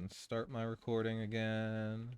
and start my recording again.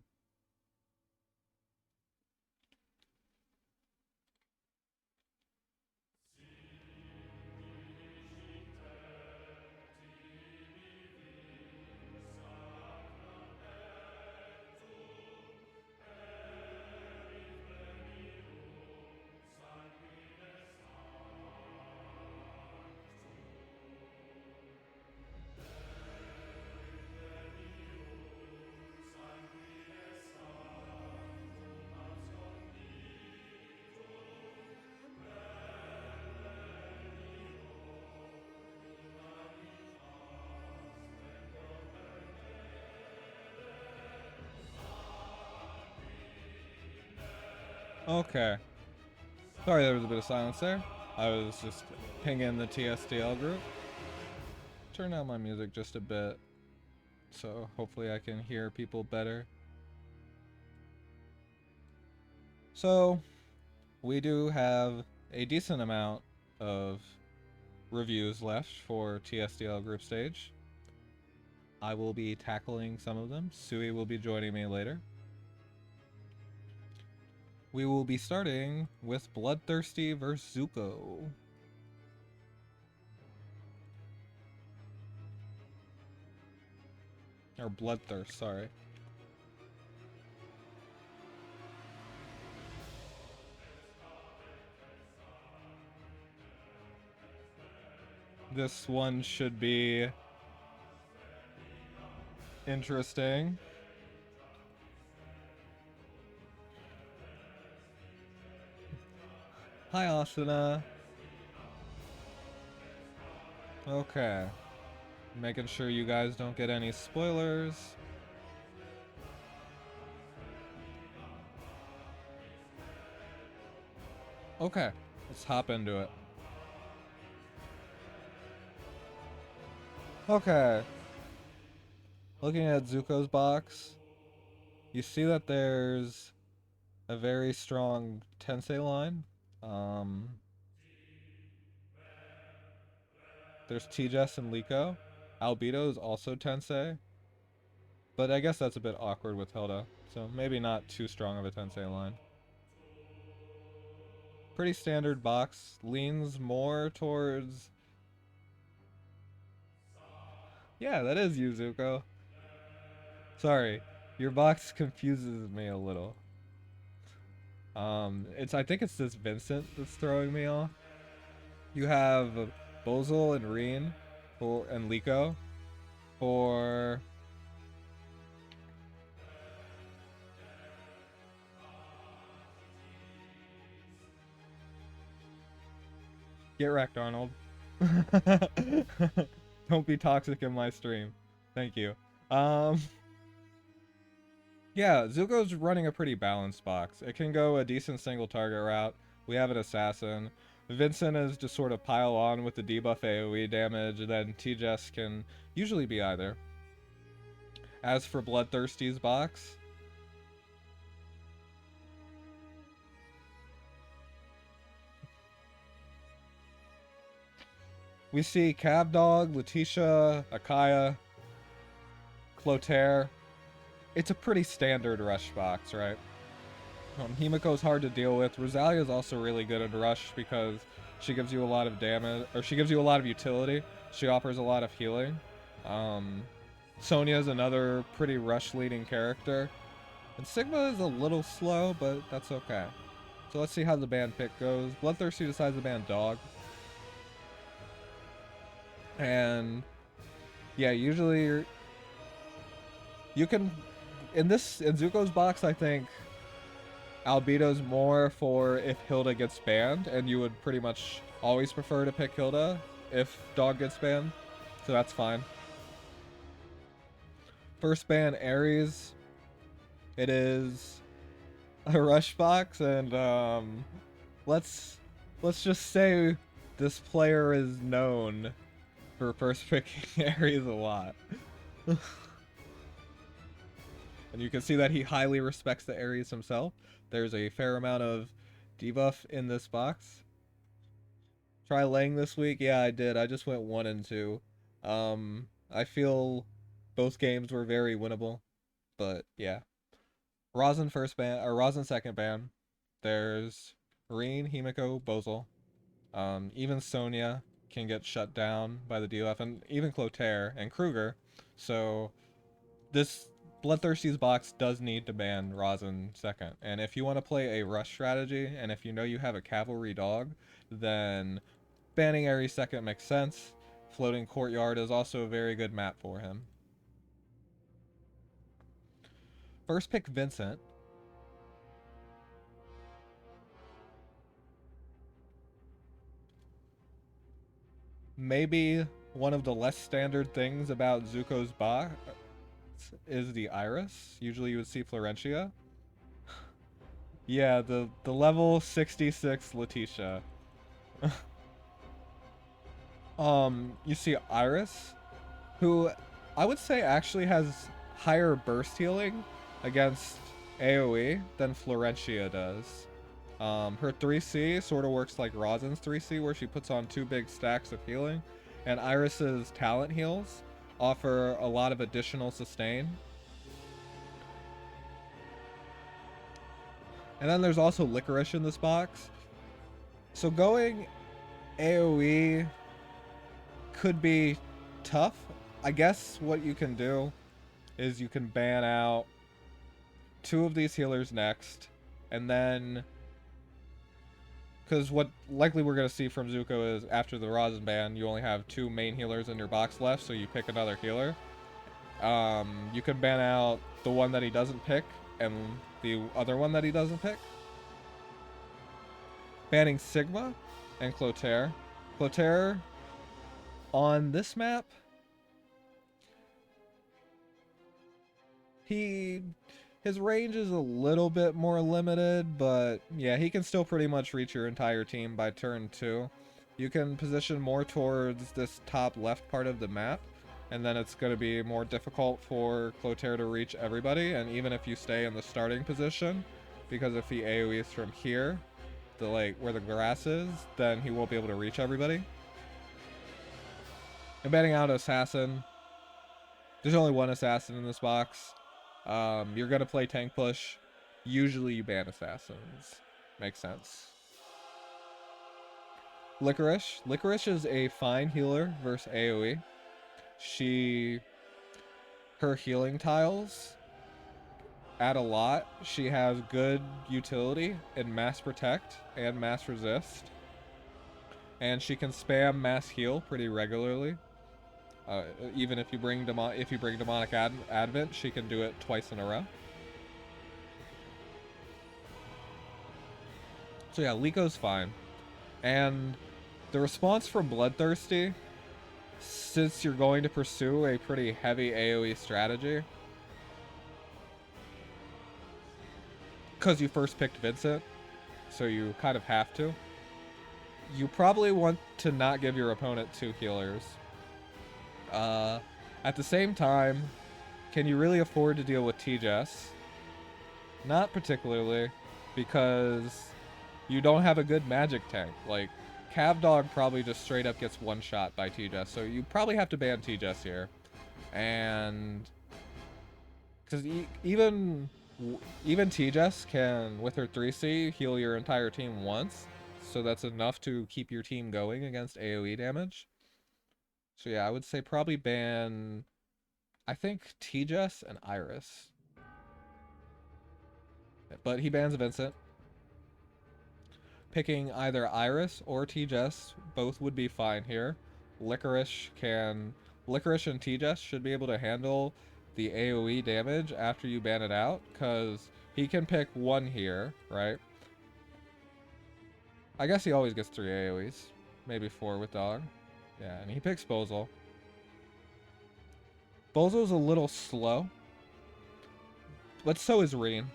Okay. Sorry there was a bit of silence there. I was just pinging the TSDL group. Turn down my music just a bit, so hopefully I can hear people better. So, we do have a decent amount of reviews left for TSDL group stage. I will be tackling some of them. Sui will be joining me later. We will be starting with Bloodthirsty vs. Zuko. Or Bloodthirst, sorry. This one should be interesting. Hi, Asuna. Okay. Making sure you guys don't get any spoilers. Okay, let's hop into it. Okay. Looking at Zuko's box, you see that there's a very strong Tensei line. There's T-Jess and Liko. Albedo is also Tensei. But I guess that's a bit awkward with Hilda. So maybe not too strong of a Tensei line. Pretty standard box. Leans more towards... Yeah, that is you, Zuko. Sorry. Your box confuses me a little. I think it's this Vincent that's throwing me off. You have Bozel and Reen and Liko for... Get wrecked, Arnold. Don't be toxic in my stream. Thank you. Yeah, Zuko's running a pretty balanced box. It can go a decent single target route. We have an assassin. Vincent is just sort of pile on with the debuff AoE damage, and then T-Jess can usually be either. As for Bloodthirsty's box, we see Cavdog, Letitia, Akaya, Clotaire. It's a pretty standard rush box, right? Himiko's hard to deal with. Rosalia's also really good at rush because she gives you a lot of damage, or she gives you a lot of utility. She offers a lot of healing. Sonia's another pretty rush leading character. And Sigma is a little slow, but that's okay. So let's see how the band pick goes. Bloodthirsty decides to ban Dog. And yeah, usually you can in Zuko's box, I think Albedo's more for if Hilda gets banned, and you would pretty much always prefer to pick Hilda if Dog gets banned, so that's fine. First ban Ares. It is a rush box, and let's just say this player is known for first picking Ares a lot. And you can see that he highly respects the Ares himself. There's a fair amount of debuff in this box. Try Lang this week? Yeah, I did. I just went 1 and 2. I feel Both games were very winnable, but yeah. Rosin first ban, or Rosin second ban. There's Reen, Himiko, Bozel. Even Sonya can get shut down by the DOF, and even Clotaire and Kruger. So this Bloodthirsty's box does need to ban Rosin second. And if you want to play a rush strategy, and if you know you have a cavalry dog, then banning Ares second makes sense. Floating Courtyard is also a very good map for him. First pick Vincent. Maybe one of the less standard things about Zuko's box is the Iris. Usually you would see Florentia. Yeah, the level 66 Letitia. You see Iris, who I would say actually has higher burst healing against AoE than Florentia does. Her 3C sort of works like Rosin's 3C, where she puts on 2 big stacks of healing, and Iris's talent heals offer a lot of additional sustain. And then there's also Licorice in this box. So going AoE could be tough. I guess what you can do is you can ban out 2 of these healers next, and then, because what likely we're going to see from Zuko is after the Rosin ban, you only have 2 main healers in your box left, so you pick another healer. You can ban out the one that he doesn't pick and the other one that he doesn't pick. Banning Sigma and Clotaire. Clotaire on this map, his range is a little bit more limited, but yeah, he can still pretty much reach your entire team by turn 2. You can position more towards this top left part of the map, and then it's going to be more difficult for Clotaire to reach everybody, and even if you stay in the starting position, because if he AoEs from here, where the grass is, then he won't be able to reach everybody. And banning out Assassin. There's only one Assassin in this box. You're going to play tank push. Usually you ban Assassins. Makes sense. Licorice. Licorice is a fine healer versus AoE. Her healing tiles add a lot. She has good utility in Mass Protect and Mass Resist. And she can spam Mass Heal pretty regularly. Even if you bring Demonic Advent, she can do it twice in a row. So yeah, Lico's fine. And the response from Bloodthirsty, since you're going to pursue a pretty heavy AoE strategy, because you first picked Vincent, so you kind of have to, you probably want to not give your opponent 2 healers. At the same time, can you really afford to deal with T-Jess? Not particularly, because you don't have a good magic tank. Like, Cavdog probably just straight up gets one shot by T-Jess, so you probably have to ban T-Jess here. And because even T-Jess can, with her 3C, heal your entire team once, so that's enough to keep your team going against AoE damage. So yeah, I would say probably ban, I think, T-Jess and Iris. But he bans Vincent. Picking either Iris or T-Jess, both would be fine here. Licorice and T-Jess should be able to handle the AoE damage after you ban it out, because he can pick 1 here, right? I guess he always gets 3 AoEs. Maybe 4 with Dog. Yeah, and he picks Bozel. Bozel's a little slow, but so is Reen.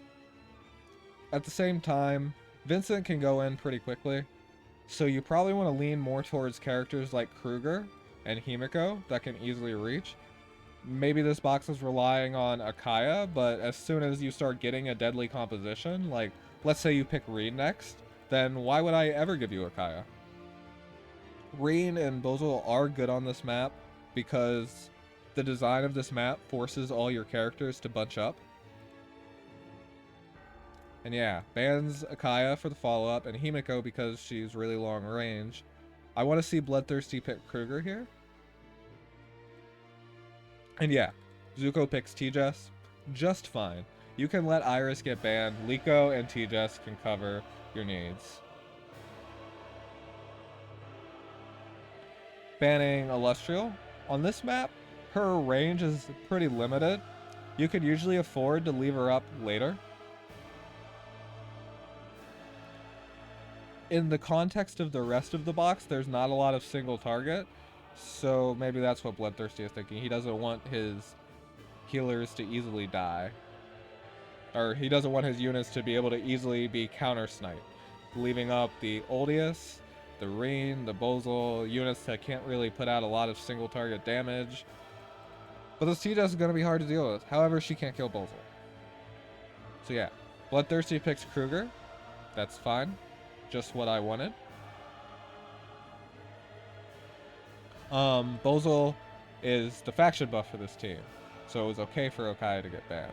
At the same time, Vincent can go in pretty quickly, so you probably want to lean more towards characters like Kruger and Himiko that can easily reach. Maybe this box is relying on Akaya, but as soon as you start getting a deadly composition, like let's say you pick Reen next, then why would I ever give you Akaya? Reen and Bozel are good on this map because the design of this map forces all your characters to bunch up. And yeah, bans Akaya for the follow-up, and Himiko because she's really long range. I want to see Bloodthirsty pick Kruger here. And yeah, Zuko picks T-Jess just fine. You can let Iris get banned. Liko and T-Jess can cover your needs. Banning Illustrial. On this map, her range is pretty limited. You could usually afford to leave her up later. In the context of the rest of the box, there's not a lot of single target. So maybe that's what Bloodthirsty is thinking. He doesn't want his healers to easily die. Or he doesn't want his units to be able to easily be counter-sniped. Leaving up the Oldius, the Reen, the Bozel, units that can't really put out a lot of single target damage. But this T-Jess is going to be hard to deal with. However, she can't kill Bozel. So yeah, Bloodthirsty picks Kruger. That's fine. Just what I wanted. Bozel is the faction buff for this team, so it was okay for Akaya to get banned.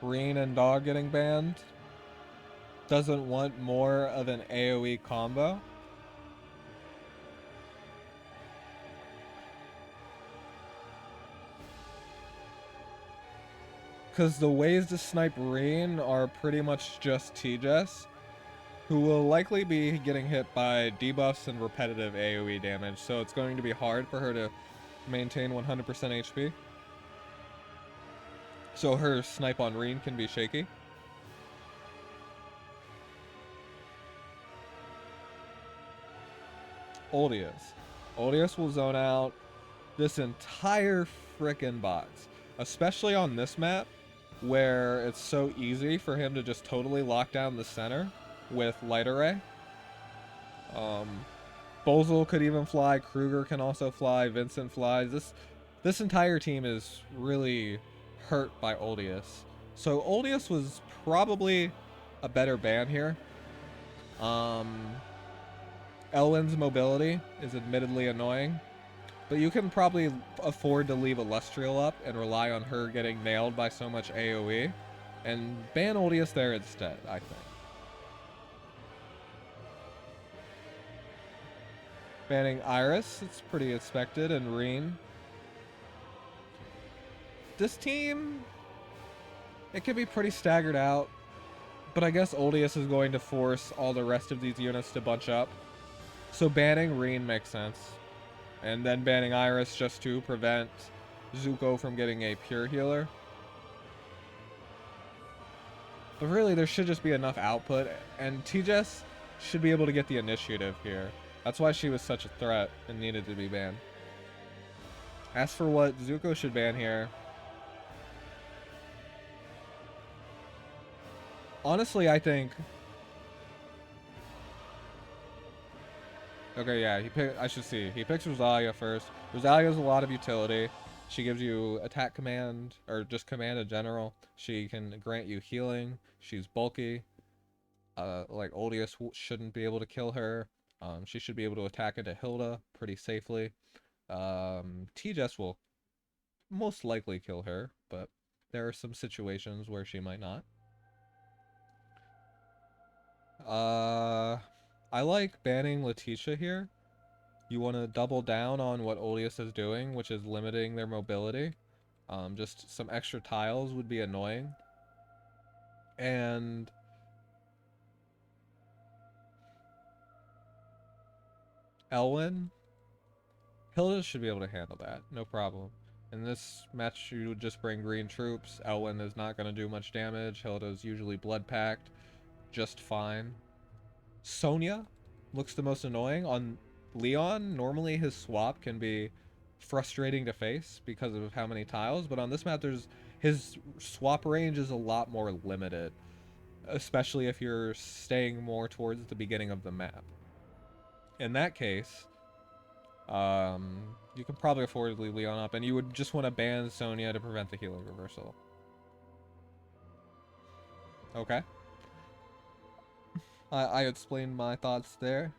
Reen and Dog getting banned. Doesn't want more of an AoE combo. Because the ways to snipe Reen are pretty much just T-Jess, who will likely be getting hit by debuffs and repetitive AoE damage, so it's going to be hard for her to maintain 100% HP. So her snipe on Reen can be shaky. Oldius. Oldius will zone out this entire frickin' box, especially on this map, where it's so easy for him to just totally lock down the center with Light Array. Bozel could even fly, Kruger can also fly, Vincent flies. This entire team is really hurt by Oldius. So Oldius was probably a better ban here. Elwyn's mobility is admittedly annoying, but you can probably afford to leave Illustrial up and rely on her getting nailed by so much AoE, and ban Oldius there instead, I think. Banning Iris, it's pretty expected, and Reen. This team, it can be pretty staggered out, but I guess Oldius is going to force all the rest of these units to bunch up. So banning Reen makes sense. And then banning Iris just to prevent Zuko from getting a pure healer. But really, there should just be enough output, and T-Jess should be able to get the initiative here. That's why she was such a threat and needed to be banned. As for what Zuko should ban here, honestly, I think... Okay, yeah, I should see. He picks Rosalia first. Rosalia has a lot of utility. She gives you attack command, or just command in general. She can grant you healing. She's bulky. Like, Oldius shouldn't be able to kill her. She should be able to attack into Hilda pretty safely. T-Jess will most likely kill her, but there are some situations where she might not. I like banning Letitia here. You want to double down on what Oldius is doing, which is limiting their mobility. Just some extra tiles would be annoying. And Elwyn, Hilda should be able to handle that, no problem. In this match, you would just bring green troops. Elwyn is not going to do much damage. Hilda's usually blood packed, just fine. Sonya looks the most annoying. On Leon, normally his swap can be frustrating to face because of how many tiles, but on this map, his swap range is a lot more limited, especially if you're staying more towards the beginning of the map. In that case, you can probably afford to leave Leon up, and you would just want to ban Sonya to prevent the healing reversal. Okay. I explained my thoughts there.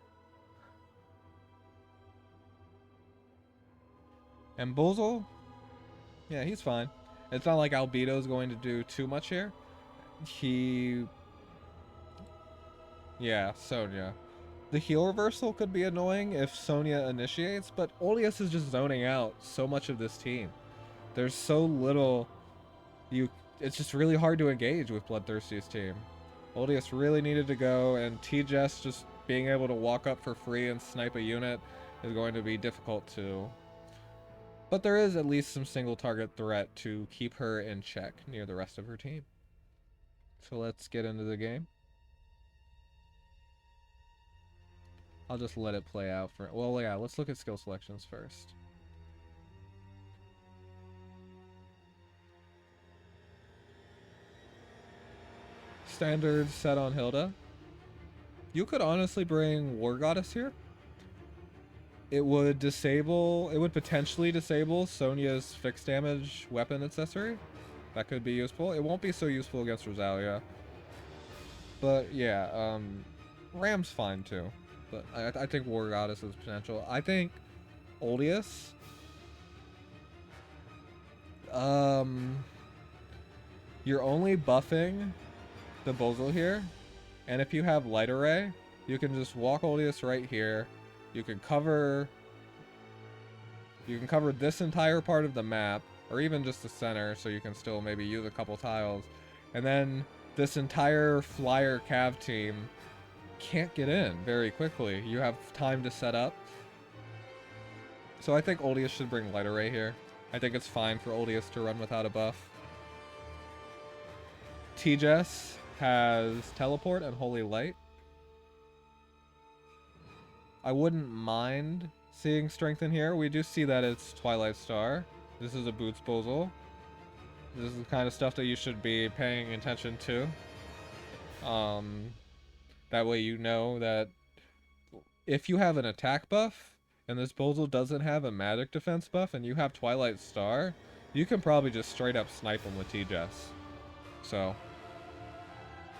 And Bozel, yeah, he's fine. It's not like Albedo's going to do too much here. Yeah, Sonya. The heal reversal could be annoying if Sonya initiates, but oOAreS is just zoning out so much of this team. There's so little it's just really hard to engage with Bloodthirsty's team. oOAreS really needed to go, and TJS just being able to walk up for free and snipe a unit is going to be difficult too. But there is at least some single target threat to keep her in check near the rest of her team. So let's get into the game. I'll just let it play out for... Well, yeah, let's look at skill selections first. Standard set on Hilda. You could honestly bring War Goddess here. It would potentially disable Sonya's fixed damage weapon accessory. That could be useful. It won't be so useful against Rosalia. But yeah, Ram's fine too. But I think War Goddess has potential. I think oOAreS. You're only buffing the Bozel here. And if you have Light Array, you can just walk oOAreS right here. You can cover this entire part of the map, or even just the center, so you can still maybe use a couple tiles. And then this entire flyer cav team can't get in very quickly. You have time to set up. So I think oOAreS should bring Light Array here. I think it's fine for oOAreS to run without a buff. TJS has Teleport and Holy Light. I wouldn't mind seeing Strength in here. We do see that it's Twilight Star. This is a Boots Bozel. This is the kind of stuff that you should be paying attention to. That way you know that if you have an attack buff, and this Bozel doesn't have a magic defense buff, and you have Twilight Star, you can probably just straight up snipe him with TJS. So,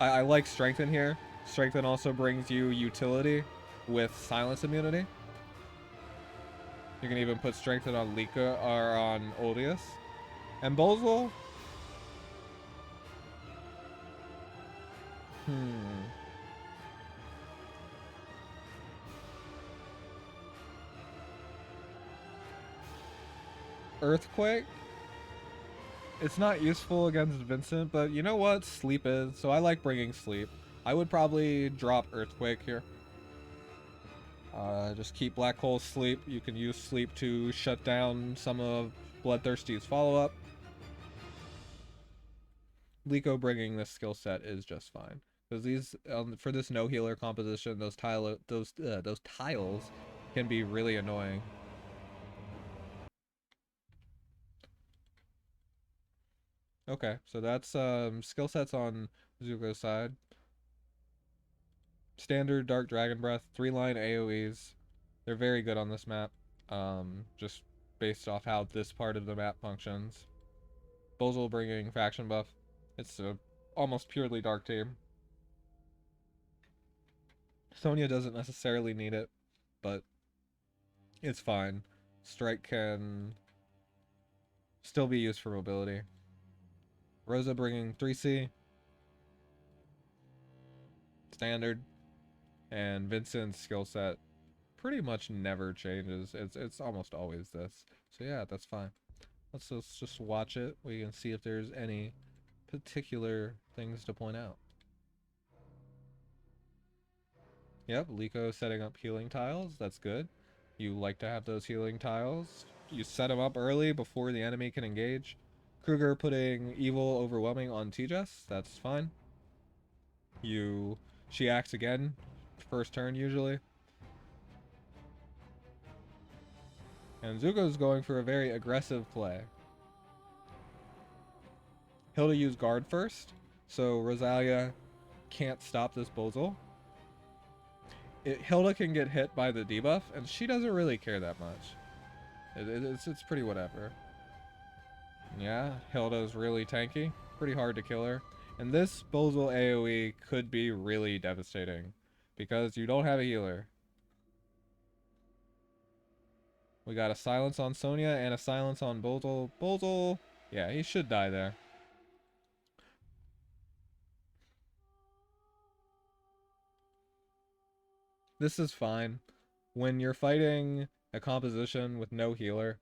I like Strengthen here. Strengthen also brings you utility with silence immunity. You can even put Strengthen on Lika or on oOAreS. And Bozel. Earthquake. It's not useful against Vincent, but you know what? Sleep is, so I like bringing Sleep. I would probably drop Earthquake here. Just keep Black Hole Sleep. You can use Sleep to shut down some of Bloodthirsty's follow-up. Liko bringing this skill set is just fine. Because these, for this no healer composition, those tiles can be really annoying. Okay, so that's skill sets on Zuko's side. Standard Dark Dragon Breath, 3-line AoEs. They're very good on this map, just based off how this part of the map functions. Bozel bringing faction buff. It's a almost purely dark team. Sonya doesn't necessarily need it, but it's fine. Strike can still be used for mobility. Rosa bringing 3C. Standard. And Vincent's skill set pretty much never changes. It's almost always this. So yeah, that's fine. Let's just watch it. We can see if there's any particular things to point out. Yep, Liko setting up healing tiles. That's good. You like to have those healing tiles. You set them up early before the enemy can engage. Kruger putting Evil Overwhelming on TJS. That's fine. She acts again. First turn usually. And Zuko's going for a very aggressive play. Hilda used guard first, so Rosalia can't stop this Bozel. Hilda can get hit by the debuff, and she doesn't really care that much. It's pretty whatever. Yeah, Hilda's really tanky. Pretty hard to kill her. And this Bozel AoE could be really devastating, because you don't have a healer. We got a silence on Sonya and a silence on Bozel. Bozel, yeah, he should die there. This is fine. When you're fighting a composition with no healer,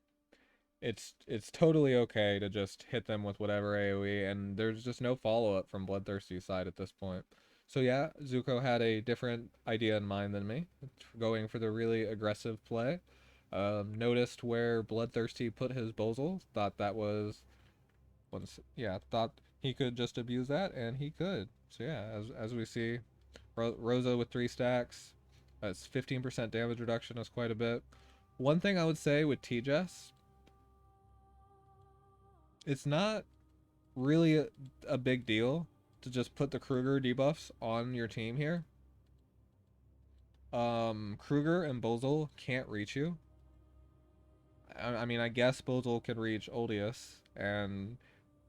it's totally okay to just hit them with whatever AoE, and there's just no follow-up from Bloodthirsty's side at this point. So yeah, Zuko had a different idea in mind than me, going for the really aggressive play. Noticed where Bloodthirsty put his Bozel, thought that was thought he could just abuse that, and he could. So yeah, as we see, Rosa with 3 stacks, that's 15% damage reduction. That's quite a bit. One thing I would say with TJS, it's not really a big deal to just put the Kruger debuffs on your team here. Kruger and Bozel can't reach you. I mean, I guess Bozel could reach Oldius and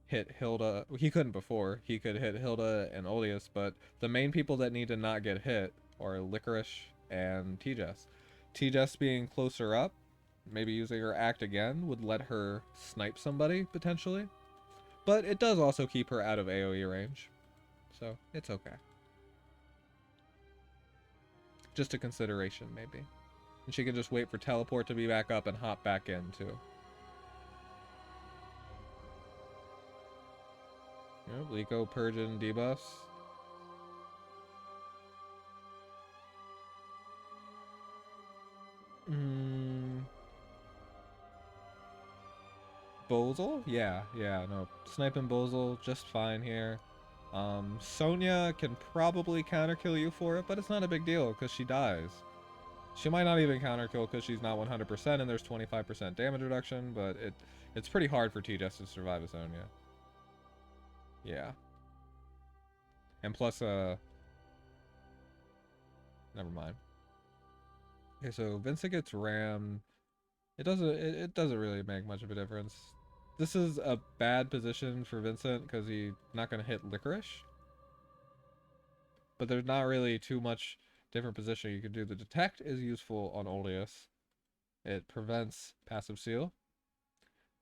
hit Hilda. He couldn't before. He could hit Hilda and Oldius, but the main people that need to not get hit are Licorice and TJS. TJS being closer up, maybe using her act again, would let her snipe somebody, potentially. But it does also keep her out of AoE range. So, it's okay. Just a consideration, maybe. And she can just wait for teleport to be back up and hop back in, too. Yep, Liko, Purgeon, debuffs. Bozel? Yeah, no. Sniping Bozel, just fine here. Sonya can probably counterkill you for it, but it's not a big deal because she dies. She might not even counterkill because she's not 100% and there's 25% damage reduction, but it's pretty hard for TJS to survive a Sonya. Yeah. And plus, never mind. Okay, so Vincent gets rammed. It doesn't really make much of a difference. This is a bad position for Vincent because he's not going to hit Licorice. But there's not really too much different position you can do. The detect is useful on Oldius. It prevents passive seal.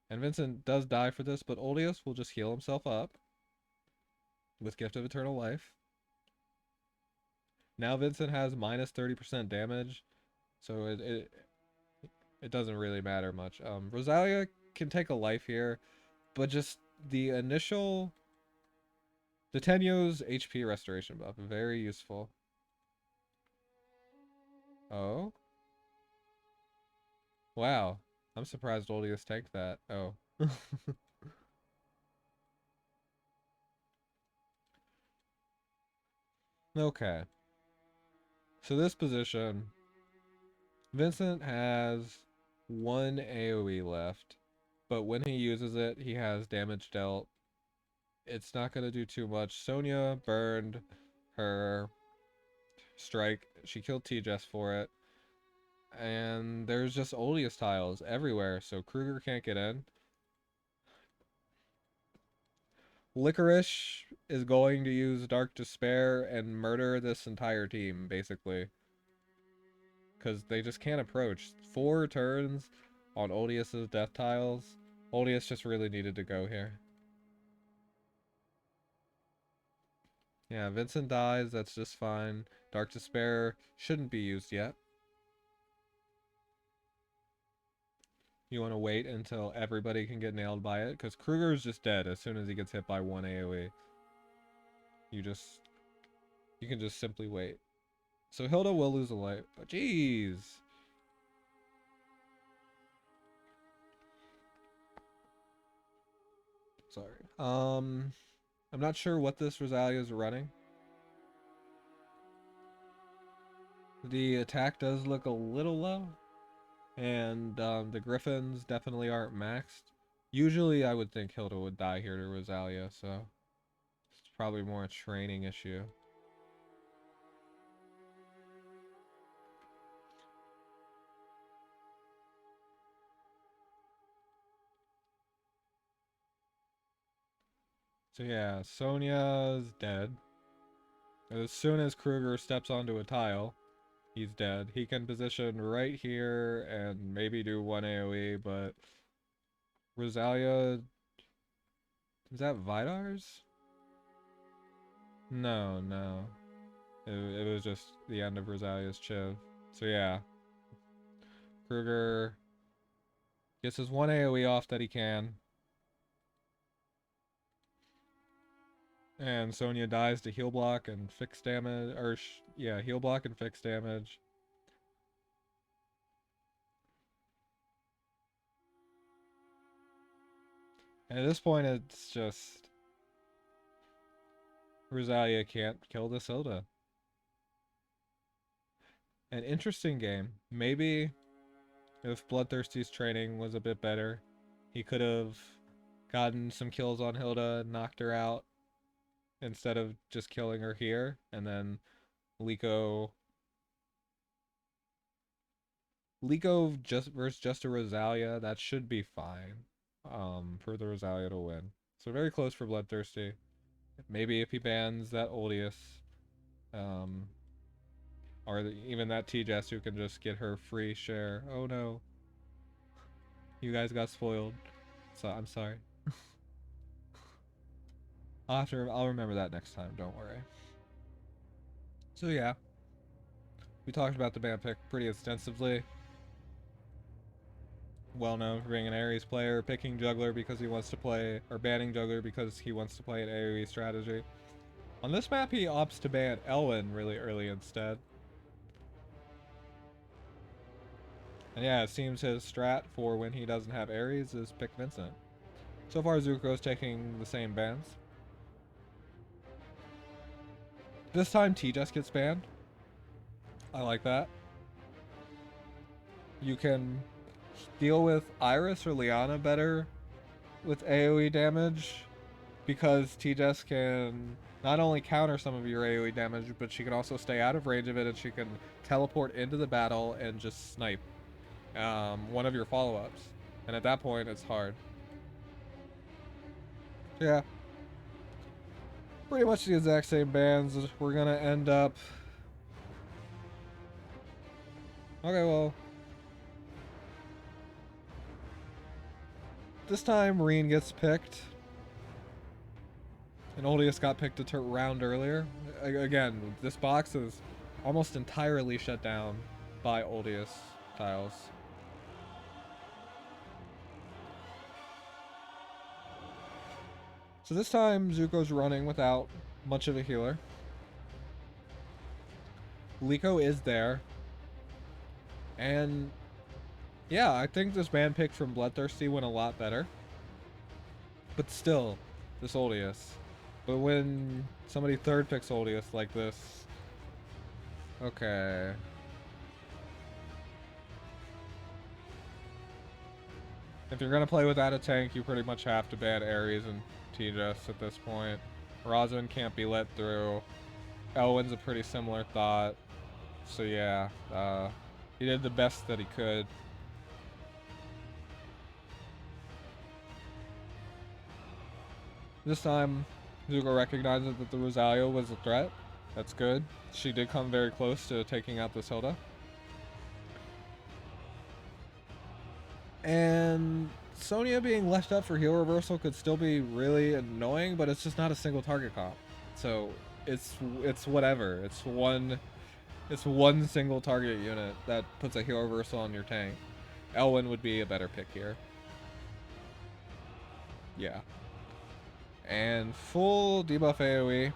And Vincent does die for this, but Oldius will just heal himself up with Gift of Eternal Life. Now Vincent has minus 30% damage, so it doesn't really matter much. Rosalia can take a life here, but just the initial... The Tenyo's HP restoration buff, very useful. Oh? Wow. I'm surprised Oldius tanked that. Oh. Okay. So this position, Vincent has 1 AoE left, but when he uses it, he has damage dealt. It's not going to do too much. Sonya burned her strike. She killed TJS for it. And there's just Oldius tiles everywhere, so Kruger can't get in. Licorice is going to use Dark Despair and murder this entire team, basically. Because they just can't approach. 4 turns on Oldius's death tiles. Oldius just really needed to go here. Yeah, Vincent dies, that's just fine. Dark Despair shouldn't be used yet. You want to wait until everybody can get nailed by it? Because Kruger's just dead as soon as he gets hit by 1 AoE. You can just simply wait. So Hilda will lose a life. Oh, jeez. Sorry. I'm not sure what this Rosalia is running. The attack does look a little low. And the Griffins definitely aren't maxed. Usually I would think Hilda would die here to Rosalia, so it's probably more a training issue. So yeah, Sonya's dead. As soon as Kruger steps onto a tile, he's dead. He can position right here and maybe do one AoE, but Rosalia, is that Vidar's? No, no. It was just the end of Rosalia's Chiv. So yeah, Kruger gets his one AoE off that he can. And Sonya dies to heal block and fix damage, or yeah, heal block and fix damage. And at this point, it's just Rosalia can't kill this Hilda. An interesting game. Maybe if Bloodthirsty's training was a bit better, he could have gotten some kills on Hilda and knocked her out instead of just killing her here, and then Liko just versus just a Rosalia, that should be fine. For the Rosalia to win. So very close for Bloodthirsty. Maybe if he bans that Oldius, or even that T-Jess who can just get her free share. Oh no. You guys got spoiled. So I'm sorry. I'll remember that next time, don't worry. So yeah. We talked about the ban pick pretty extensively. Well known for being an Ares player, picking Juggler because he wants to play, or banning Juggler because he wants to play an AoE strategy. On this map, he opts to ban Elwyn really early instead. And yeah, it seems his strat for when he doesn't have Ares is pick Vincent. So far, Zuko's taking the same bans. This time, T-Jess gets banned. I like that. You can deal with Iris or Liana better with AoE damage because T-Jess can not only counter some of your AoE damage, but she can also stay out of range of it, and she can teleport into the battle and just snipe one of your follow-ups. And at that point, it's hard. Yeah. Pretty much the exact same bans. We're gonna end up... Okay, well... This time, Reen gets picked. And Oldius got picked a round earlier. Again, this box is almost entirely shut down by Oldius tiles. So this time, Zuko's running without much of a healer. Liko is there. And yeah, I think this ban pick from Bloodthirsty went a lot better. But still, this Oldius. But when somebody third picks Oldius like this... Okay. If you're gonna play without a tank, you pretty much have to ban Ares and T-Jess at this point. Rosin can't be let through. Elwyn's a pretty similar thought. So yeah, he did the best that he could. This time, Zuko recognizes that the Rosalia was a threat. That's good. She did come very close to taking out this Hilda. And Sonya being left up for heal reversal could still be really annoying, but it's just not a single target comp. So it's whatever. It's one single target unit that puts a heal reversal on your tank. Elwyn would be a better pick here. Yeah. And full debuff AoE.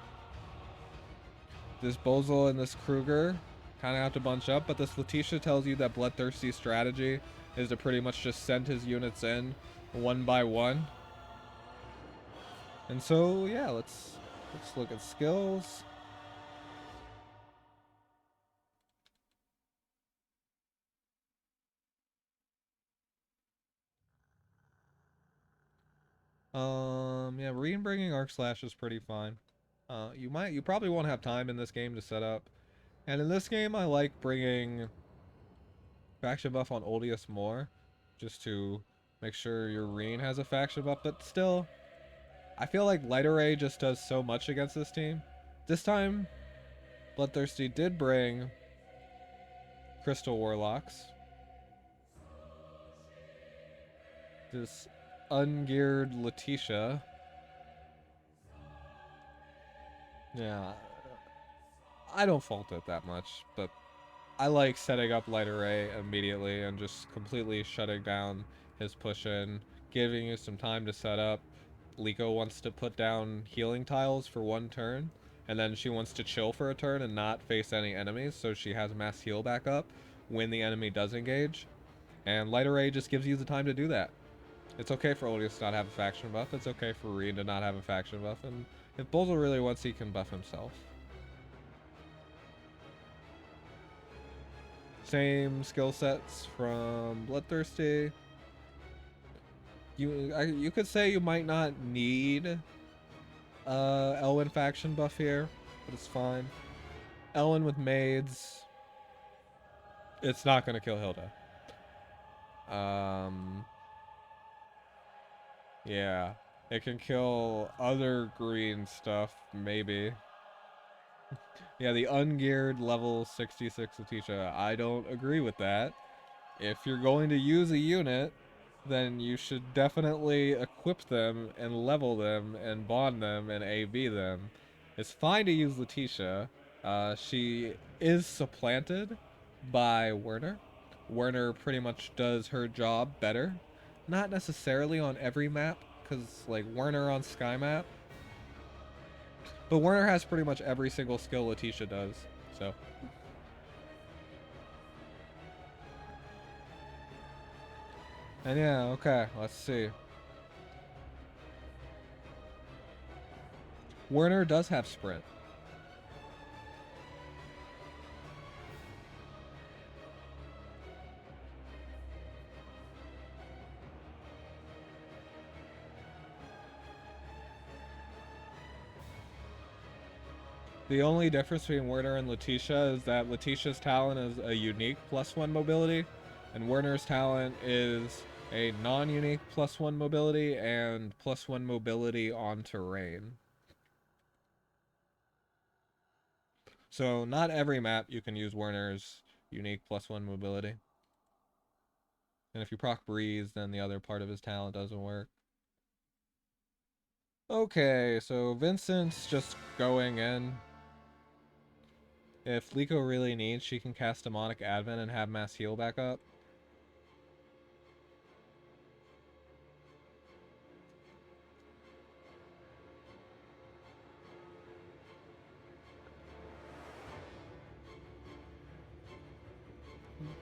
This Bozel and this Kruger kind of have to bunch up, but this Letitia tells you that Bloodthirsty's strategy is to pretty much just send his units in one by one. And so yeah, let's look at skills. Yeah, bringing Arc Slash is pretty fine. You probably won't have time in this game to set up. And in this game, I like bringing faction buff on Oldius more, just to make sure your Reen has a faction buff, but still, I feel like Light Array just does so much against this team. This time, Bloodthirsty did bring Crystal Warlocks. This ungeared Letitia. Yeah, I don't fault it that much, but I like setting up Light Array immediately and just completely shutting down his push-in, giving you some time to set up. Liko wants to put down healing tiles for one turn, and then she wants to chill for a turn and not face any enemies, so she has mass heal back up when the enemy does engage. And Light Array just gives you the time to do that. It's okay for Odious to not have a faction buff, it's okay for Reen to not have a faction buff, and if Bolzol really wants, he can buff himself. Same skill sets from Bloodthirsty. You could say you might not need Elwyn faction buff here, but it's fine. Elwyn with maids, it's not gonna kill Hilda. Yeah, it can kill other green stuff, maybe. Yeah, the ungeared level 66 Letitia. I don't agree with that. If you're going to use a unit, then you should definitely equip them and level them and bond them and AB them. It's fine to use Letitia. She is supplanted by Werner. Werner pretty much does her job better. Not necessarily on every map, because like Werner on Sky Map. But Werner has pretty much every single skill Letitia does, so. And yeah, okay, let's see. Werner does have sprint. The only difference between Werner and Letitia is that Letitia's talent is a unique +1 mobility, and Werner's talent is a non-unique +1 mobility and +1 mobility on terrain. So not every map you can use Werner's unique +1 mobility. And if you proc Breeze, then the other part of his talent doesn't work. Okay, so Vincent's just going in. If Liko really needs, she can cast Demonic Advent and have mass heal back up.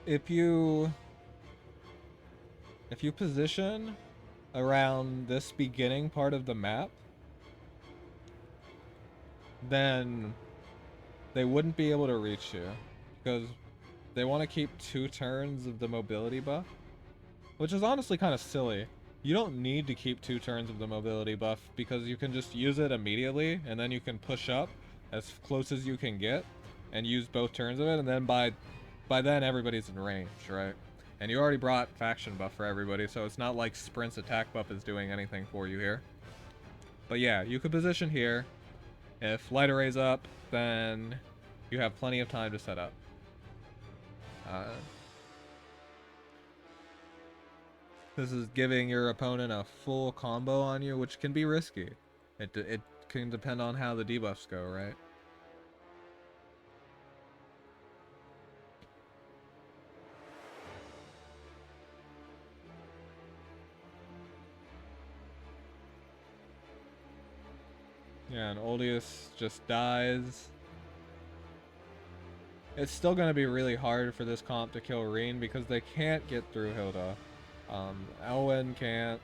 If you position around this beginning part of the map, then they wouldn't be able to reach you, because they want to keep 2 turns of the mobility buff, which is honestly kind of silly. You don't need to keep 2 turns of the mobility buff, because you can just use it immediately, and then you can push up as close as you can get, and use both turns of it, and then by then everybody's in range, right? And you already brought faction buff for everybody, so it's not like Sprint's attack buff is doing anything for you here. But yeah, you could position here. If Light Array's up, then you have plenty of time to set up. This is giving your opponent a full combo on you, which can be risky. It can depend on how the debuffs go, right? Yeah, and Odious just dies. It's still going to be really hard for this comp to kill Reen because they can't get through Hilda. Elwyn can't.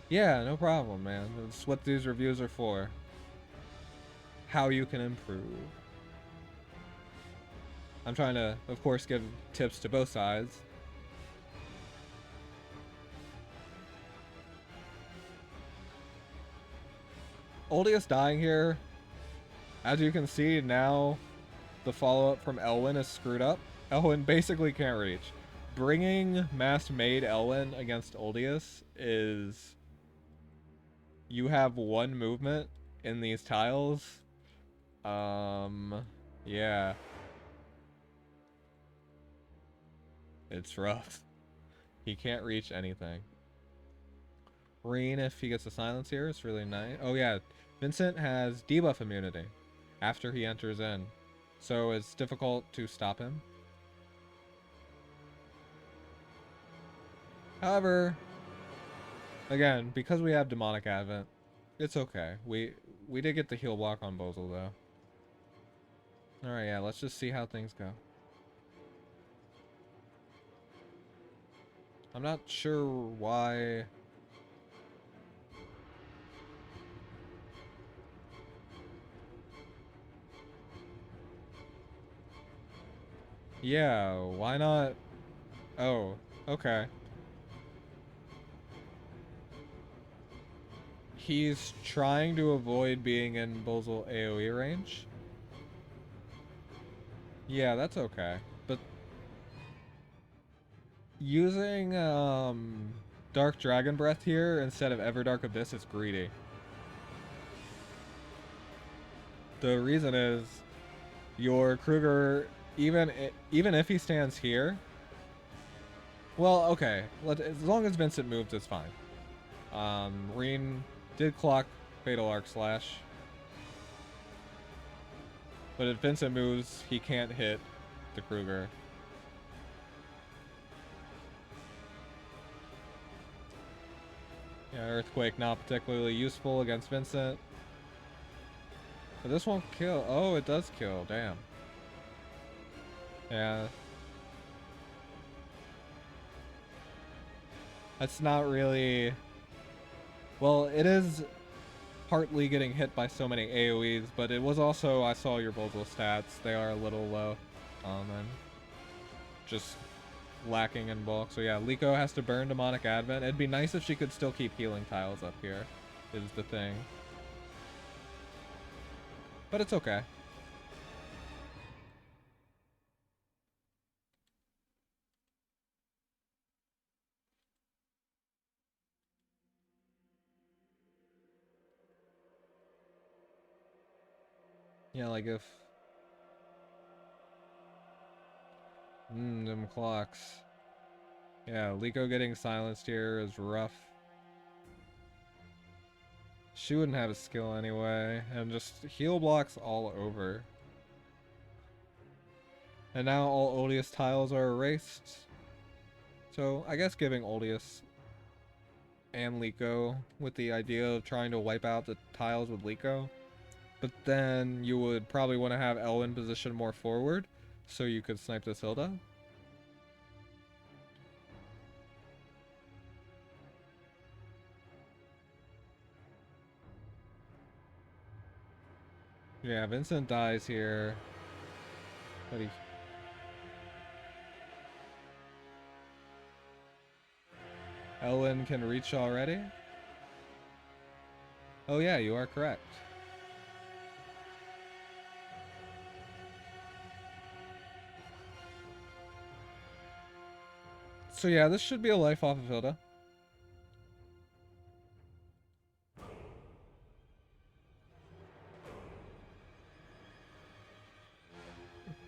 Yeah, no problem, man. That's what these reviews are for. How you can improve. I'm trying to, of course, give tips to both sides. Odious dying here, as you can see now, the follow-up from Elwyn is screwed up. Elwyn basically can't reach. Bringing Mass Maid Elwyn against Odious is... You have 1 movement in these tiles. Yeah. It's rough. He can't reach anything. Reen, if he gets a silence here, it's really nice. Oh yeah, Vincent has debuff immunity after he enters in, so it's difficult to stop him. However, again, because we have Demonic Advent, it's okay. We did get the heal block on Bozel though. Alright, yeah, let's just see how things go. I'm not sure why... Yeah, why not? Oh, okay. He's trying to avoid being in Bozel AoE range. Yeah, that's okay. But using Dark Dragon Breath here instead of Everdark Abyss is greedy. The reason is your Kruger, even if he stands here, well, okay, as long as Vincent moves, it's fine. Reen did clock Fatal Arc Slash, but if Vincent moves, he can't hit the Kruger. Yeah, Earthquake not particularly useful against Vincent. But this won't kill. Oh, it does kill. Damn. Yeah. That's not really... Well, it is partly getting hit by so many AoEs, but it was also... I saw your Bozel stats. They are a little low. And just lacking in bulk. So yeah, Liko has to burn Demonic Advent. It'd be nice if she could still keep healing tiles up here, is the thing. But it's okay. Yeah, like if... them clocks. Yeah, Liko getting silenced here is rough. She wouldn't have a skill anyway, and just heal blocks all over. And now all Odious tiles are erased. So I guess giving Odious and Liko with the idea of trying to wipe out the tiles with Liko. But then you would probably want to have Elwyn position more forward so you could snipe this Hilda. Yeah, Vincent dies here. But he... Elwyn can reach already? Oh yeah, you are correct. So yeah, this should be a life off of Hilda.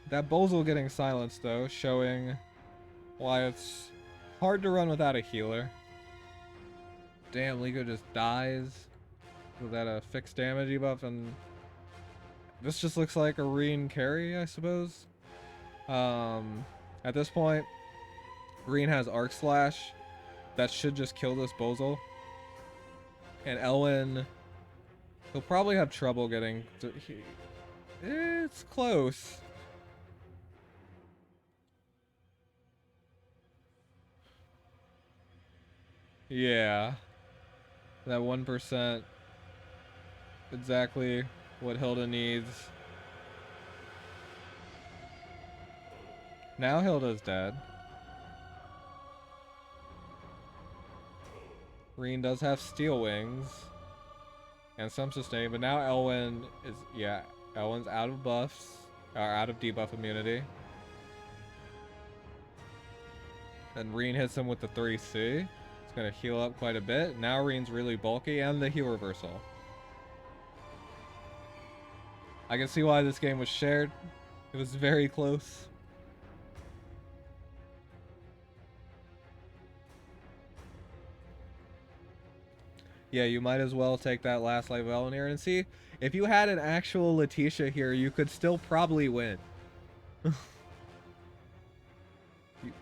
That Bozel getting silenced though, showing why it's hard to run without a healer. Damn, Liko just dies without a fixed damage debuff, and this just looks like a Reen carry, I suppose. At this point, Reen has Arc Slash. That should just kill this Bozel. And Elwyn, he'll probably have trouble getting to, it's close. Yeah. That 1%. Exactly what Hilda needs. Now Hilda's dead. Reen does have Steel Wings. And some sustain, but now Elwyn is, yeah, Elwyn's out of buffs, or out of debuff immunity. And Reen hits him with the 3C. It's gonna heal up quite a bit. Now Reen's really bulky, and the heal reversal. I can see why this game was shared. It was very close. Yeah, you might as well take that last life of Elanir and see if you had an actual Letitia here, you could still probably win.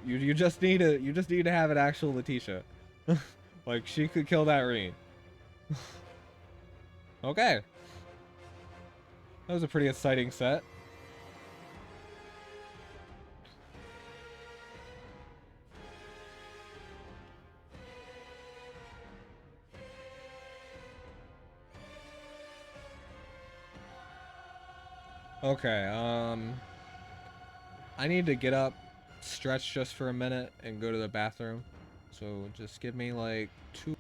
you just need to have an actual Letitia. Like she could kill that Reen. Okay. That was a pretty exciting set. Okay, I need to get up, stretch just for a minute, and go to the bathroom. So just give me like 2.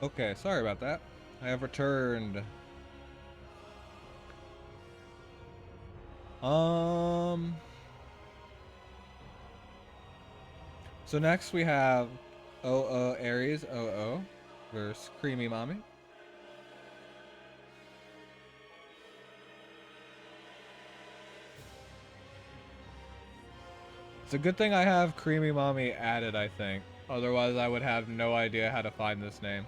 Okay, sorry about that. I have returned. Um. So next we have oOAresOo versus Creamy Mommy. It's a good thing I have Creamy Mommy added, I think. Otherwise, I would have no idea how to find this name.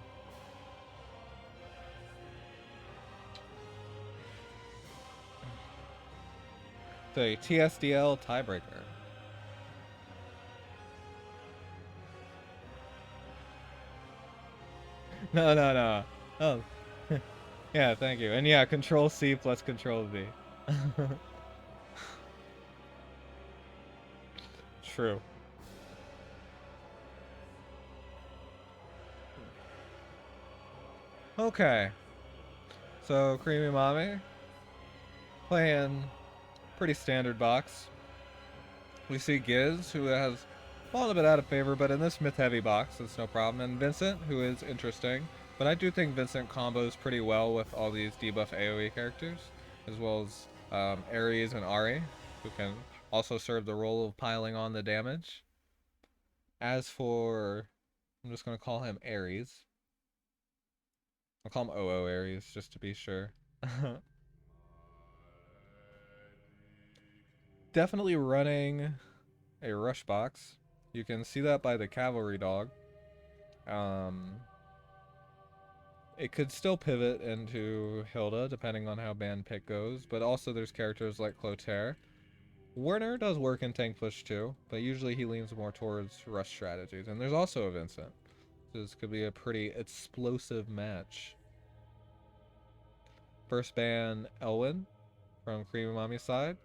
The TSDL tiebreaker. No, no, no. Oh. Yeah, thank you. And yeah, Control C plus Control V. True. Okay. So, Creamy Mommy playing pretty standard box. We see Giz, who has fallen a bit out of favor, but in this myth-heavy box, it's no problem. And Vincent, who is interesting. But I do think Vincent combos pretty well with all these debuff AoE characters, as well as Ares and Ari, who can also serve the role of piling on the damage. As for, I'm just going to call him Ares. I'll call him oOAres, just to be sure. Definitely running a rush box. You can see that by the cavalry dog. It could still pivot into Hilda, depending on how band pick goes, but also there's characters like Clotaire. Werner does work in tank push too, but usually he leans more towards rush strategies. And there's also a Vincent. This could be a pretty explosive match. First ban Elwyn from Creamy Mommy's side.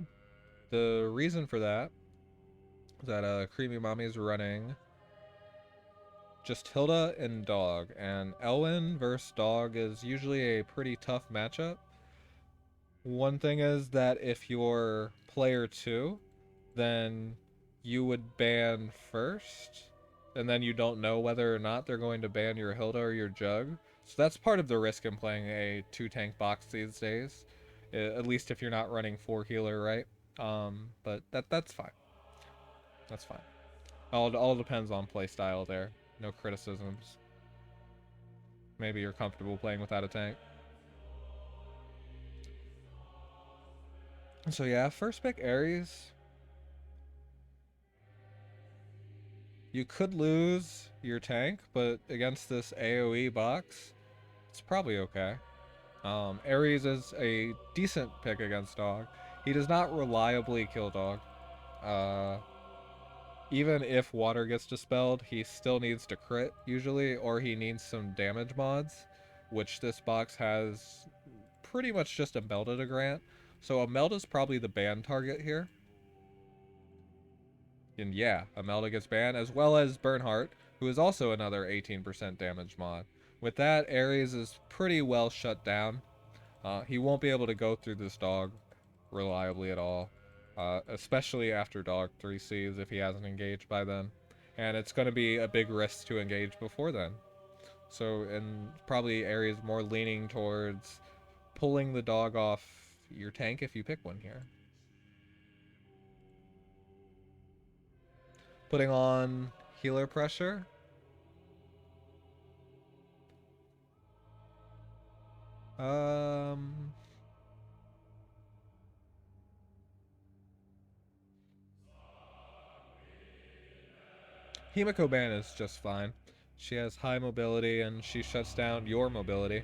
The reason for that is that Creamy Mommy is running just Hilda and Dog, and Elwyn versus Dog is usually a pretty tough matchup. One thing is that if you're player 2, then you would ban first, and then you don't know whether or not they're going to ban your Hilda or your Jug. So that's part of the risk in playing a 2-tank box these days, at least if you're not running 4 healer, right? But that's fine. That's fine. All depends on playstyle there. No criticisms. Maybe you're comfortable playing without a tank. So yeah, first pick Ares. You could lose your tank, but against this AoE box, it's probably okay. Ares is a decent pick against Dog. He does not reliably kill Dog. Even if water gets dispelled, he still needs to crit usually, or he needs some damage mods, which this box has pretty much just Imelda to grant. So Imelda's probably the ban target here. And yeah, Imelda gets banned, as well as Bernhardt, who is also another 18% damage mod. With that, Ares is pretty well shut down. He won't be able to go through this Dog reliably at all, especially after Dog 3Cs if he hasn't engaged by then. And it's going to be a big risk to engage before then. So, and probably Ares more leaning towards pulling the Dog off your tank if you pick one here. Putting on healer pressure. Himiko ban is just fine. She has high mobility and she shuts down your mobility.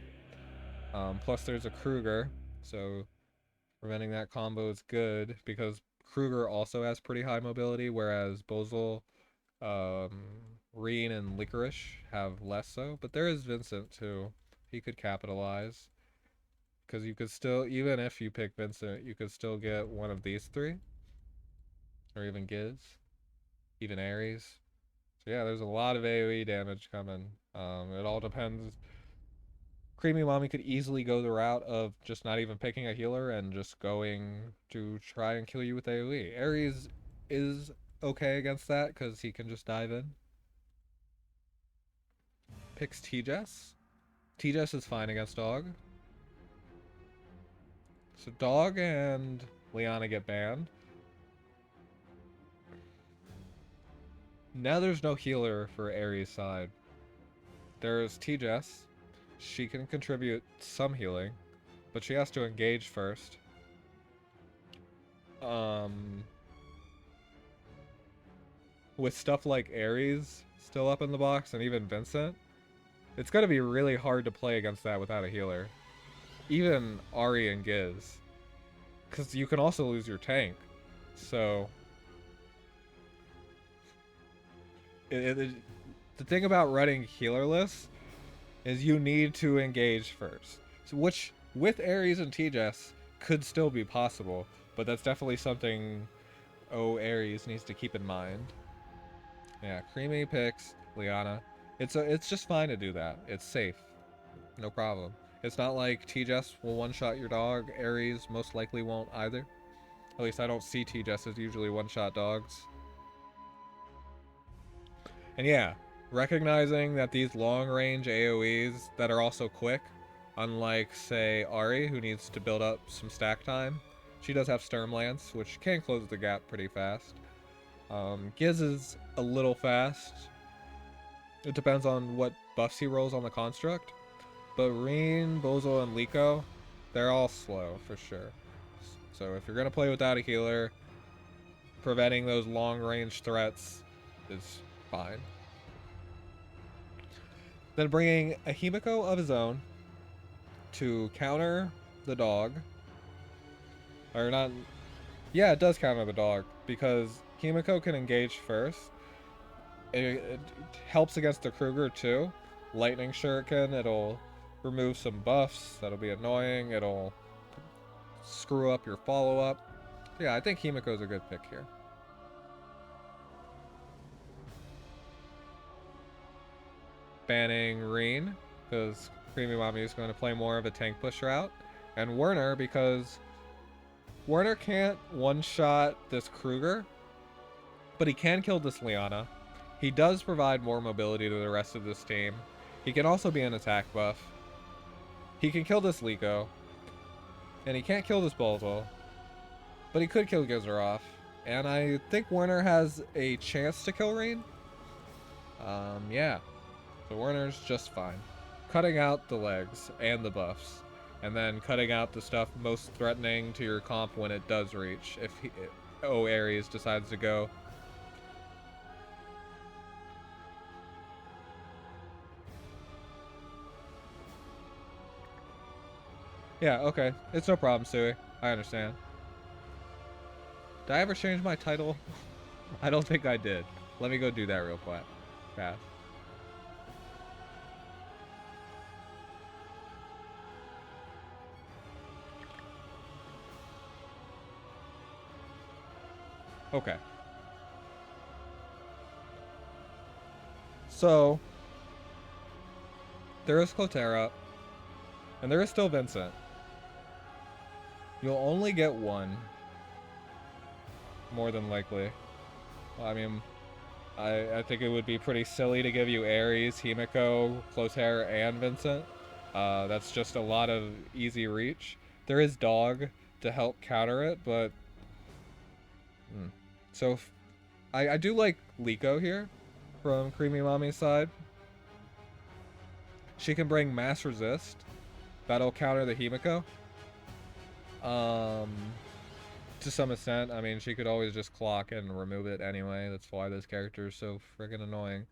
Plus there's a Kruger, so preventing that combo is good because Kruger also has pretty high mobility, whereas Bozel, Reen, and Licorice have less so. But there is Vincent too. He could capitalize. Because you could still, even if you pick Vincent, you could still get one of these 3. Or even Giz. Even Ares. So yeah, there's a lot of AoE damage coming. It all depends. Creamy Mommy could easily go the route of just not even picking a healer and just going to try and kill you with AoE. Ares is okay against that because he can just dive in. Picks T-Jess. T-Jess is fine against Dog. So Dog and Liana get banned. Now there's no healer for Ares' side. There's T-Jess. She can contribute some healing, but she has to engage first. With stuff like Ares still up in the box, and even Vincent, it's going to be really hard to play against that without a healer. Even Ari and Giz. Because you can also lose your tank. So the thing about running healerless is you need to engage first. So which, with Ares and T-Jess, could still be possible, but that's definitely something oOAres needs to keep in mind. Yeah, Creamy picks Liana. It's just fine to do that. It's safe. No problem. It's not like T-Jess will one-shot your Dog. Ares most likely won't either. At least I don't see T-Jess as usually one-shot dogs. And yeah, recognizing that these long-range AoEs that are also quick, unlike, say, Ari, who needs to build up some stack time, she does have Sturmlance, which can close the gap pretty fast. Giz is a little fast. It depends on what buffs he rolls on the construct. But Reen, Bozo, and Liko, they're all slow for sure. So if you're going to play without a healer, preventing those long-range threats is fine. Then bringing a Himiko of his own to counter the Dog. Or not... Yeah, it does counter the Dog, because Himiko can engage first. It helps against the Kruger too. Lightning Shuriken, it'll remove some buffs. That'll be annoying. It'll screw up your follow-up. Yeah, I think Himiko's a good pick here. banning Reen, because Cry'Mee Mami is going to play more of a tank push route, and Werner, because Werner can't one-shot this Kruger, but he can kill this Liana. He does provide more mobility to the rest of this team. He can also be an attack buff. He can kill this Liko, and he can't kill this Bolzol, but he could kill Gizoroff, and I think Werner has a chance to kill Reen. Yeah. So Werner's just fine. Cutting out the legs and the buffs, and then cutting out the stuff most threatening to your comp when it does reach, if oOAres decides to go. Yeah, okay. It's no problem, Sui. I understand. Did I ever change my title? I don't think I did. Let me go do that real quick. Fast. Okay. So, there is Cloterra, and there is still Vincent. You'll only get one, more than likely. I mean, I think it would be pretty silly to give you Ares, Himiko, Cloterra, and Vincent. That's just a lot of easy reach. There is Dog to help counter it, but... So, I do like Liko here, from Cry'Mee Mami's side. She can bring Mass Resist. That'll counter the Himiko. To some extent. I mean, she could always just clock and remove it anyway. That's why this character is so friggin' annoying.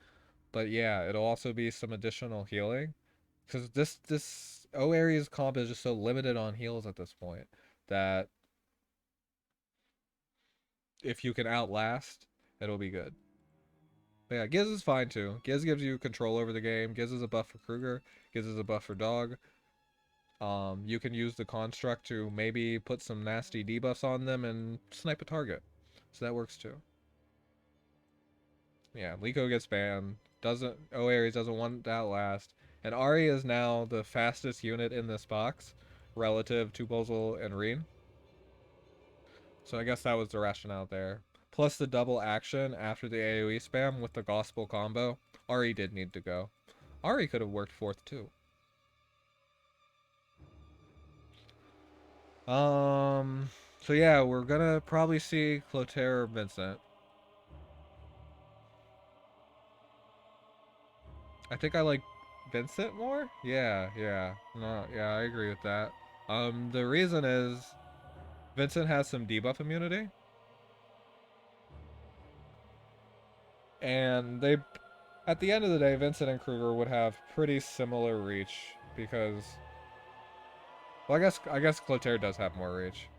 But yeah, it'll also be some additional healing. Because this oOAres comp is just so limited on heals at this point that if you can outlast, it'll be good. But yeah, Giz is fine too. Giz gives you control over the game. Giz is a buff for Kruger. Giz is a buff for Dog. You can use the construct to maybe put some nasty debuffs on them and snipe a target. So that works too. Yeah, Liko gets banned. oOAres doesn't want to outlast. And Ahri is now the fastest unit in this box relative to Bolzol and Reen. So I guess that was the rationale there. Plus the double action after the AoE spam with the gospel combo. Ahri did need to go. Ahri could have worked fourth too. So yeah, we're gonna probably see Cloterra or Vincent. I think I like Vincent more? Yeah. No, yeah, I agree with that. The reason is Vincent has some debuff immunity. And they, at the end of the day, Vincent and Kruger would have pretty similar reach because, well, I guess Cloterra does have more reach.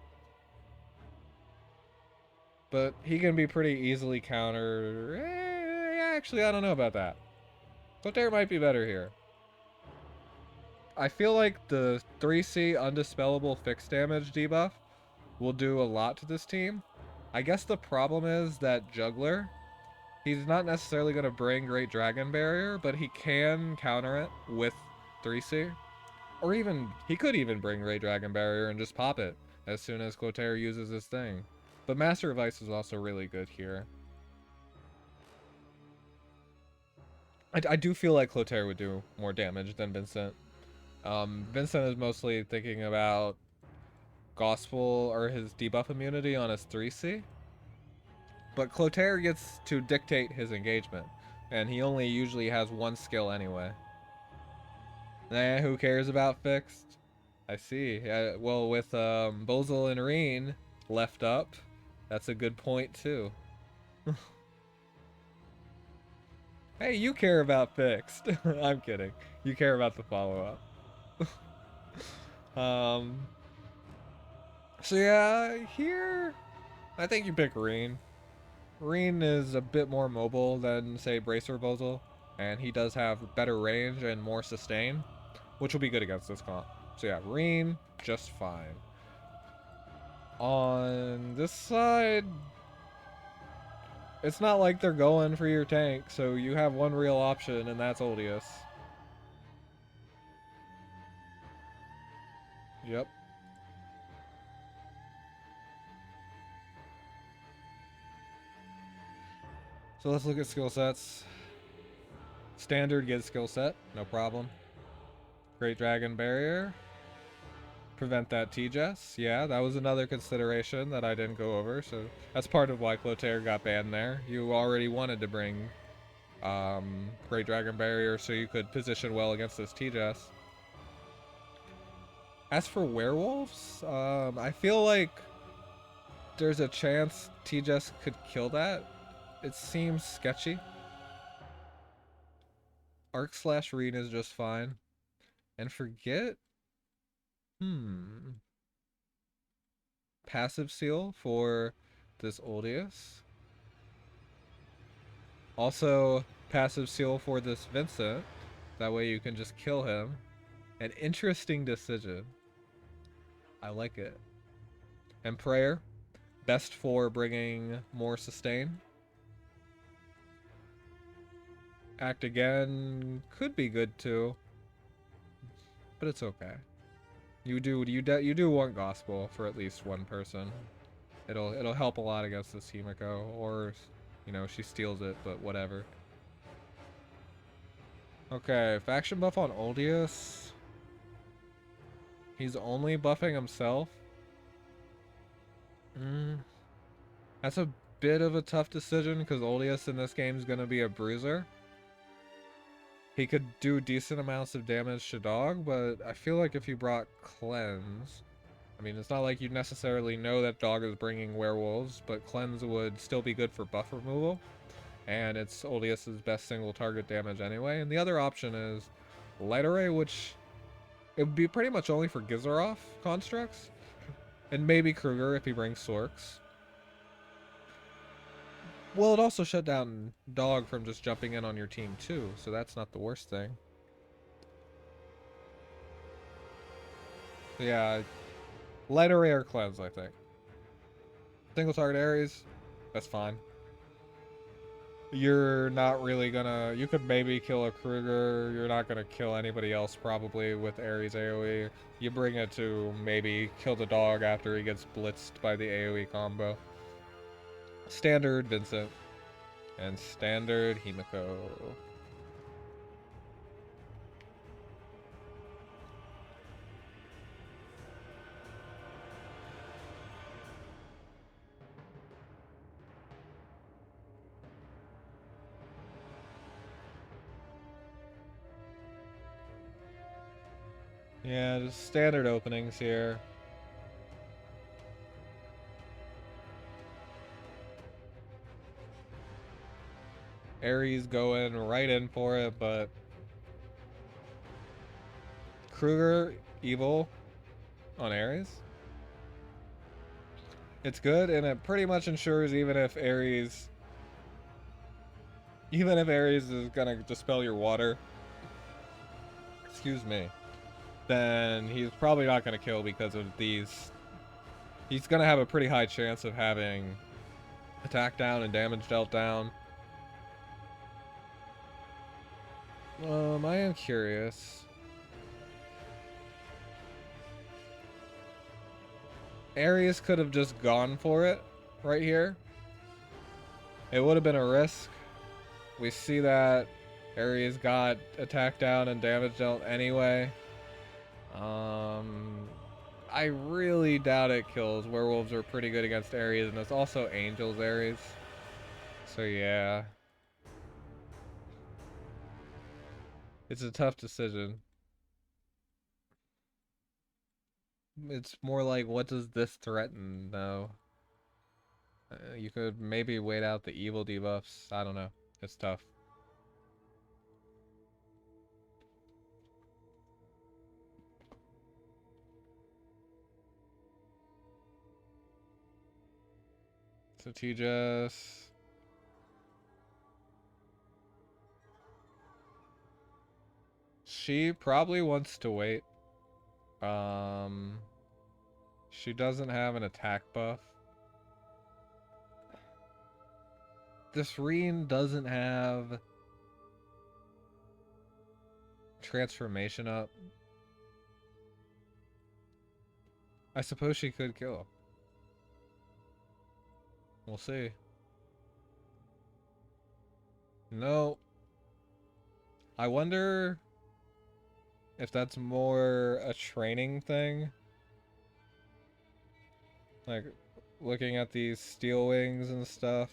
But he can be pretty easily countered. Actually, I don't know about that. Cloterra might be better here. I feel like the 3C Undispellable Fixed Damage debuff will do a lot to this team. I guess the problem is that Juggler, he's not necessarily going to bring Great Dragon Barrier, but he can counter it with 3C. Or even, he could even bring Great Dragon Barrier and just pop it as soon as Cloterra uses his thing. But Master of Ice is also really good here. I do feel like Cloterra would do more damage than Vincent. Vincent is mostly thinking about Gospel or his debuff immunity on his 3C. But Cloterra gets to dictate his engagement. And he only usually has one skill anyway. Nah, who cares about fixed? I see. Well, with Bolzol and Reen left up, that's a good point too. Hey, you care about fixed. I'm kidding. You care about the follow-up. So yeah, here, I think you pick Reen. Reen is a bit more mobile than, say, Bracer Bolzol, and he does have better range and more sustain, which will be good against this comp. So yeah, Reen, just fine. On this side, It's not like they're going for your tank, so you have one real option, and that's oOAreSOo. Yep. So let's look at skill sets. Standard gets skill set, no problem. Great Dragon Barrier. Prevent that TJS. Yeah, that was another consideration that I didn't go over, so that's part of why Clotaire got banned there. You already wanted to bring Great Dragon Barrier so you could position well against this TJS. As for werewolves, I feel like there's a chance TJS could kill that. It seems sketchy. Arc/Reen is just fine. And forget... Passive seal for this oOAreSOo. Also, passive seal for this Vincent. That way you can just kill him. An interesting decision. I like it. And Prayer. Best for bringing more sustain. Act Again could be good too. But it's okay. You do want Gospel for at least one person. It'll help a lot against this Himiko, or you know, she steals it, but whatever. Okay, faction buff on oOAreSOo. He's only buffing himself. That's a bit of a tough decision because oOAreSOo in this game is gonna be a bruiser. He could do decent amounts of damage to dog, but I feel like if you brought Cleanse, I mean, it's not like you necessarily know that dog is bringing werewolves, but Cleanse would still be good for buff removal, and it's oOAreSOo's best single target damage anyway. And the other option is Light Array, which it would be pretty much only for Gizaroff constructs, and maybe Kruger if he brings Sorks. Well, it also shut down dog from just jumping in on your team too, so that's not the worst thing. Yeah, Light Array or Cleanse, I think. Single target Ares, that's fine. You're not really gonna... You could maybe kill a Kruger. You're not gonna kill anybody else probably with Ares AoE. You bring it to maybe kill the dog after he gets blitzed by the AoE combo. Standard Vincent. And standard Himiko. Yeah, just standard openings here. Ares going right in for it, but Kruger evil on Ares. It's good, and it pretty much ensures even if Ares is gonna dispel your water, excuse me, then he's probably not gonna kill because of these. He's gonna have a pretty high chance of having attack down and damage dealt down. I am curious. Ares could have just gone for it right here. It would have been a risk. We see that Ares got attack down and damage dealt anyway. I really doubt it kills. Werewolves are pretty good against Ares, and it's also Angel's Ares. So yeah. It's a tough decision. It's more like, what does this threaten, though? You could maybe wait out the evil debuffs. I don't know. It's tough. So TJS. She probably wants to wait. She doesn't have an attack buff. this Reen doesn't have transformation up. I suppose she could kill. We'll see. No. I wonder if that's more a training thing. Like, looking at these steel wings and stuff.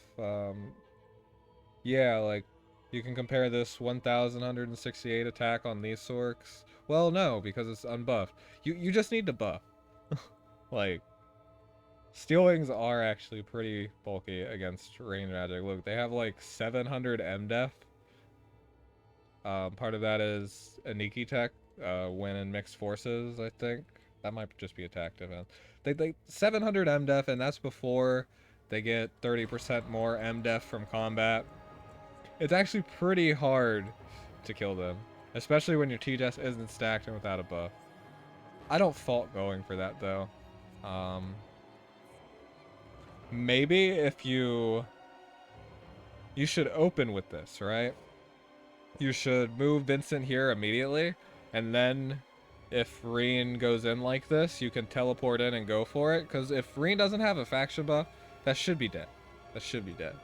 Yeah, like, you can compare this 1,168 attack on these Sorks. Well, no, because it's unbuffed. You just need to buff. Like, steel wings are actually pretty bulky against range magic. Look, they have like 700 MDef. Part of that is a Nikki tech, when in mixed forces, I think. That might just be attack defense. They 700 MDef, and that's before they get 30% more MDef from combat. It's actually pretty hard to kill them, especially when your TDS isn't stacked and without a buff. I don't fault going for that though. Maybe if you should open with this, right? You should move Vincent here immediately, and then if Reen goes in like this, you can teleport in and go for it, because if Reen doesn't have a faction buff, that should be dead. That should be dead.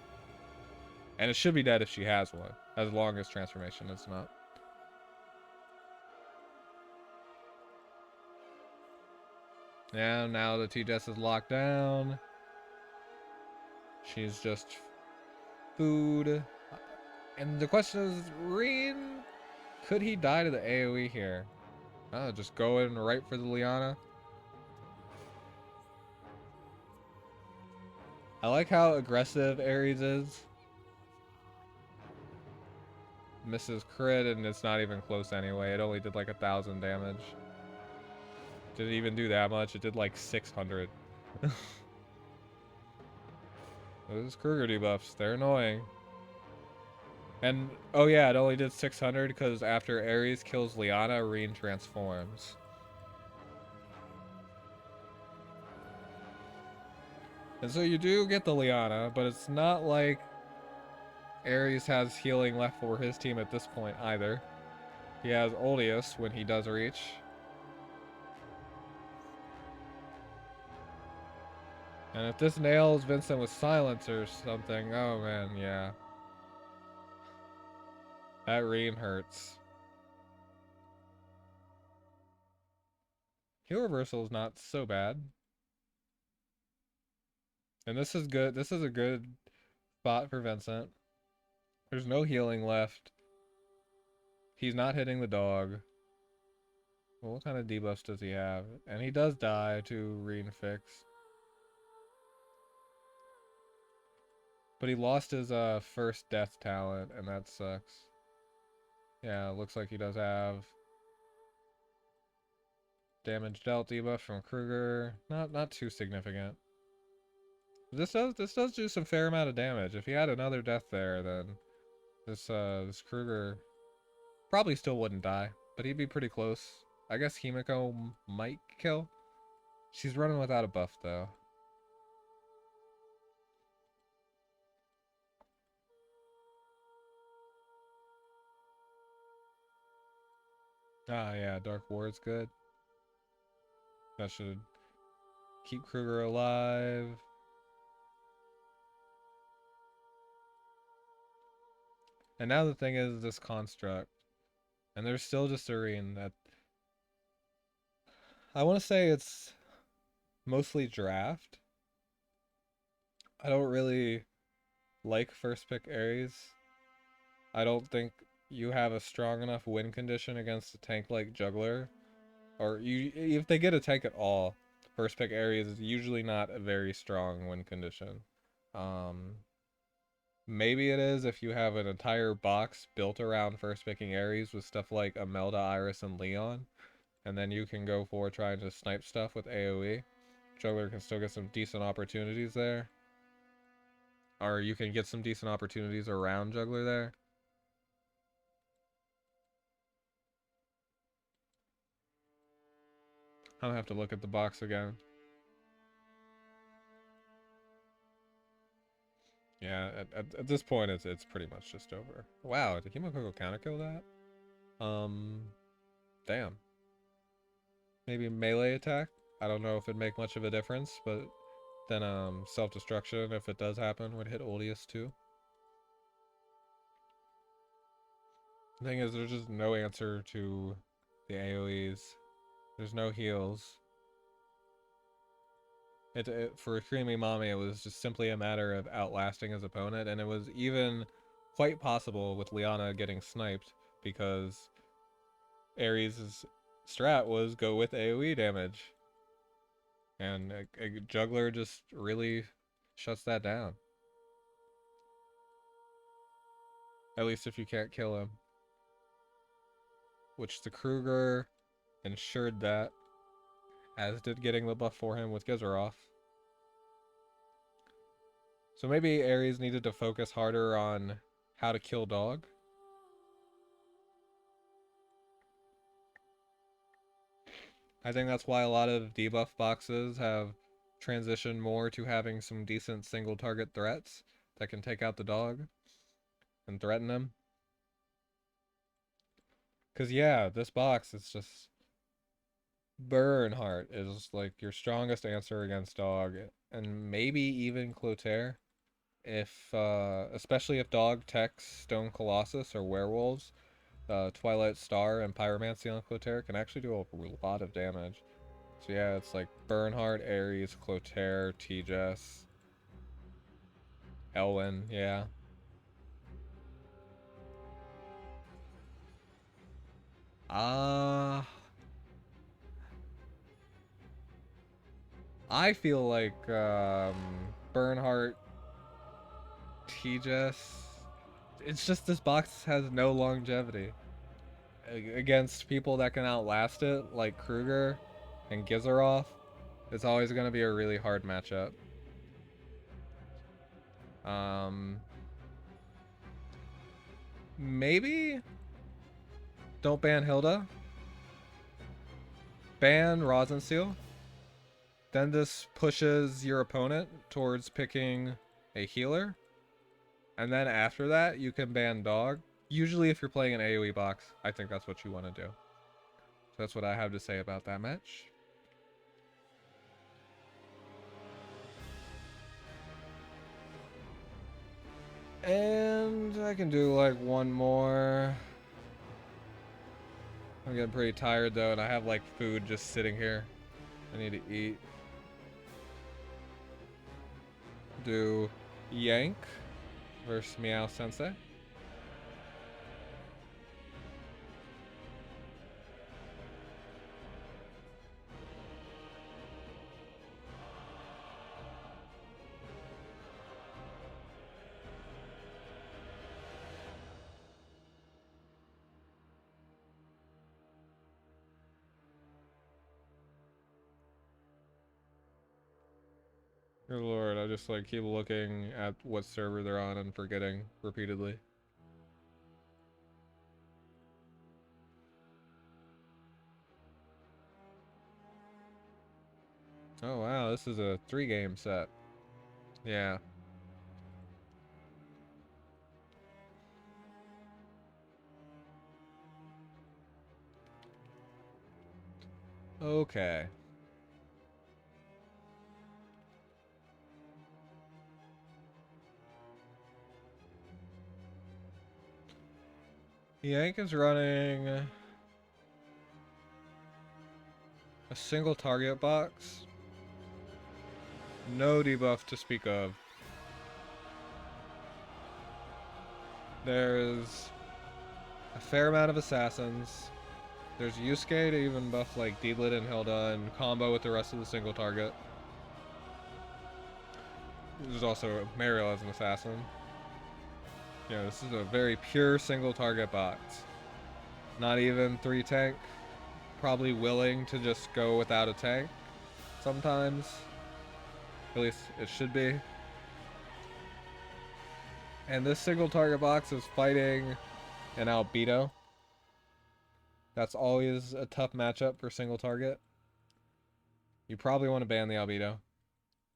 And it should be dead if she has one, as long as transformation is not. Yeah, now the TDS is locked down. She's just food. And the question is, Reen, could he die to the AoE here? Just go in right for the Liana. I like how aggressive Ares is. Misses crit, and it's not even close anyway. It only did like 1,000 damage. Didn't even do that much. It did like 600. Those Kruger debuffs, they're annoying. And, oh yeah, it only did 600 because after Ares kills Liana, Reen transforms. And so you do get the Liana, but it's not like Ares has healing left for his team at this point either. He has Oldius when he does reach. And if this nails Vincent with silence or something, oh man, yeah. That Reen hurts. Heal reversal is not so bad. And this is good. This is a good spot for Vincent. There's no healing left. He's not hitting the dog. Well, what kind of debuffs does he have? And he does die to Reen fix. But he lost his first death talent, and that sucks. Yeah, looks like he does have damage dealt debuff from Kruger. Not too significant. This does do some fair amount of damage. If he had another death there, then this Kruger probably still wouldn't die, but he'd be pretty close. I guess Himiko might kill. She's running without a buff though. Ah yeah, Dark Ward's good. That should keep Kruger alive. And now the thing is this construct. And there's still just a Reen that I want to say it's mostly draft. I don't really like first pick Ares. I don't think you have a strong enough win condition against a tank like Juggler. Or if they get a tank at all, first pick Ares is usually not a very strong win condition. Maybe it is if you have an entire box built around first picking Ares with stuff like Imelda, Iris, and Leon. And then you can go for trying to snipe stuff with AoE. Juggler can still get some decent opportunities there. Or you can get some decent opportunities around Juggler there. I'll have to look at the box again. Yeah, at this point, it's pretty much just over. Wow, did Himokoko counter kill that? Damn. Maybe melee attack? I don't know if it'd make much of a difference, but then self-destruction, if it does happen, would hit Oldius too. The thing is, there's just no answer to the AoEs. There's no heals. For Cry'Mee Mami, it was just simply a matter of outlasting his opponent, and it was even quite possible with Liana getting sniped, because Ares' strat was go with AoE damage. And a juggler just really shuts that down. At least if you can't kill him. Which the Kruger ensured that, as did getting the buff for him with Gizaroff. So maybe Ares needed to focus harder on how to kill dog. I think that's why a lot of debuff boxes have transitioned more to having some decent single target threats that can take out the dog and threaten him. Because yeah, this box is just... Bernhardt is like your strongest answer against dog, and maybe even Clotaire. If especially if dog techs Stone Colossus or werewolves, Twilight Star and Pyromancy on Clotaire can actually do a lot of damage. So yeah, it's like Bernhardt, Ares, Clotaire, T-Jess, Elwyn, yeah. I feel like Bernhardt, T-Jess... It's just this box has no longevity. Against people that can outlast it, like Kruger and Gizaroff, it's always going to be a really hard matchup. Maybe don't ban Hilda. Ban Rosensteel. Then this pushes your opponent towards picking a healer. And then after that, you can ban dog. Usually if you're playing an AoE box, I think that's what you want to do. So that's what I have to say about that match. And I can do like one more. I'm getting pretty tired though, and I have like food just sitting here. I need to eat. Do Yanq versus MeowSensei. Good lord, I just like keep looking at what server they're on and forgetting repeatedly. Oh wow, this is a 3-game set. Yeah. Okay. Yanq is running a single target box. No debuff to speak of. There's a fair amount of assassins. There's Yusuke to even buff like Deedlit and Hilda and combo with the rest of the single target. There's also Mariel as an assassin. Yeah, this is a very pure single target box. Not even 3 tank. Probably willing to just go without a tank sometimes. At least it should be. And this single target box is fighting an Albedo. That's always a tough matchup for single target. You probably want to ban the Albedo.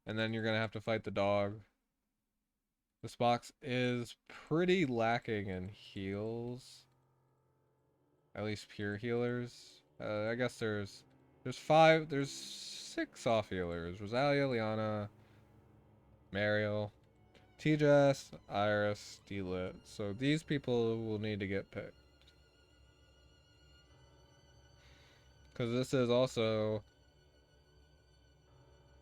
And then you're going to have to fight the dog. This box is pretty lacking in heals. At least pure healers. I guess there's 6 off healers. Rosalia, Liana, Mariel, TJS, Iris, D-Lit. So these people will need to get picked. Because this is also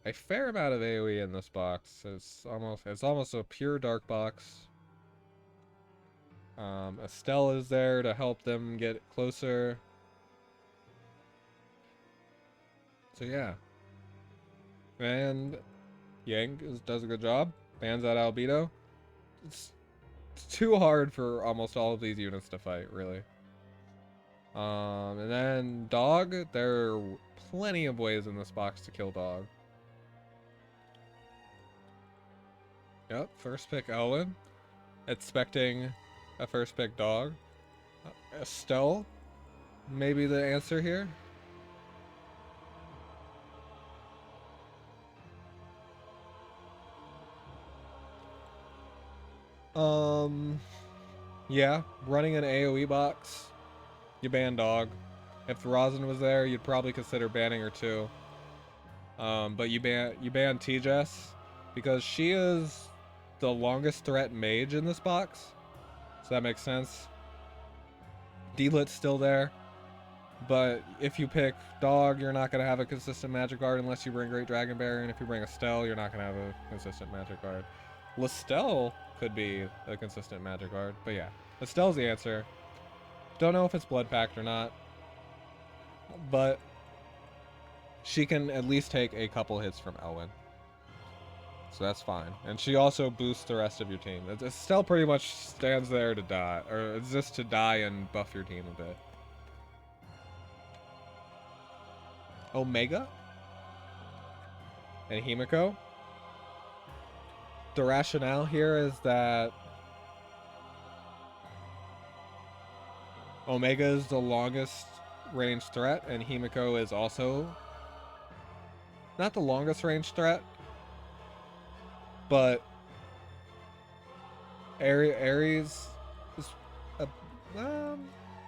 a fair amount of AoE in this box. It's almost a pure dark box. Estelle is there to help them get closer. So yeah. And Yanq does a good job. Bans out Albedo. It's too hard for almost all of these units to fight, really. And then Dog, there are plenty of ways in this box to kill Dog. Yep, first pick Elwyn. Expecting a first pick Dog. Estelle, maybe the answer here. Yeah, running an AoE box, you ban Dog. If Rosin was there, you'd probably consider banning her too. But you ban TJS because she is the longest threat mage in this box. So that makes sense. D-Lit's still there. But if you pick Dog, you're not going to have a consistent magic guard unless you bring Great Dragon Barrier. And if you bring Estelle, you're not going to have a consistent magic guard. Lestelle could be a consistent magic guard. But yeah, Estelle's the answer. Don't know if it's Blood Pact or not. But she can at least take a couple hits from Elwyn. So that's fine. And she also boosts the rest of your team. Estelle pretty much stands there to die. Or it's just to die and buff your team a bit. Omega? And Himiko? The rationale here is that Omega is the longest range threat, and Himiko is also not the longest range threat, but Ares is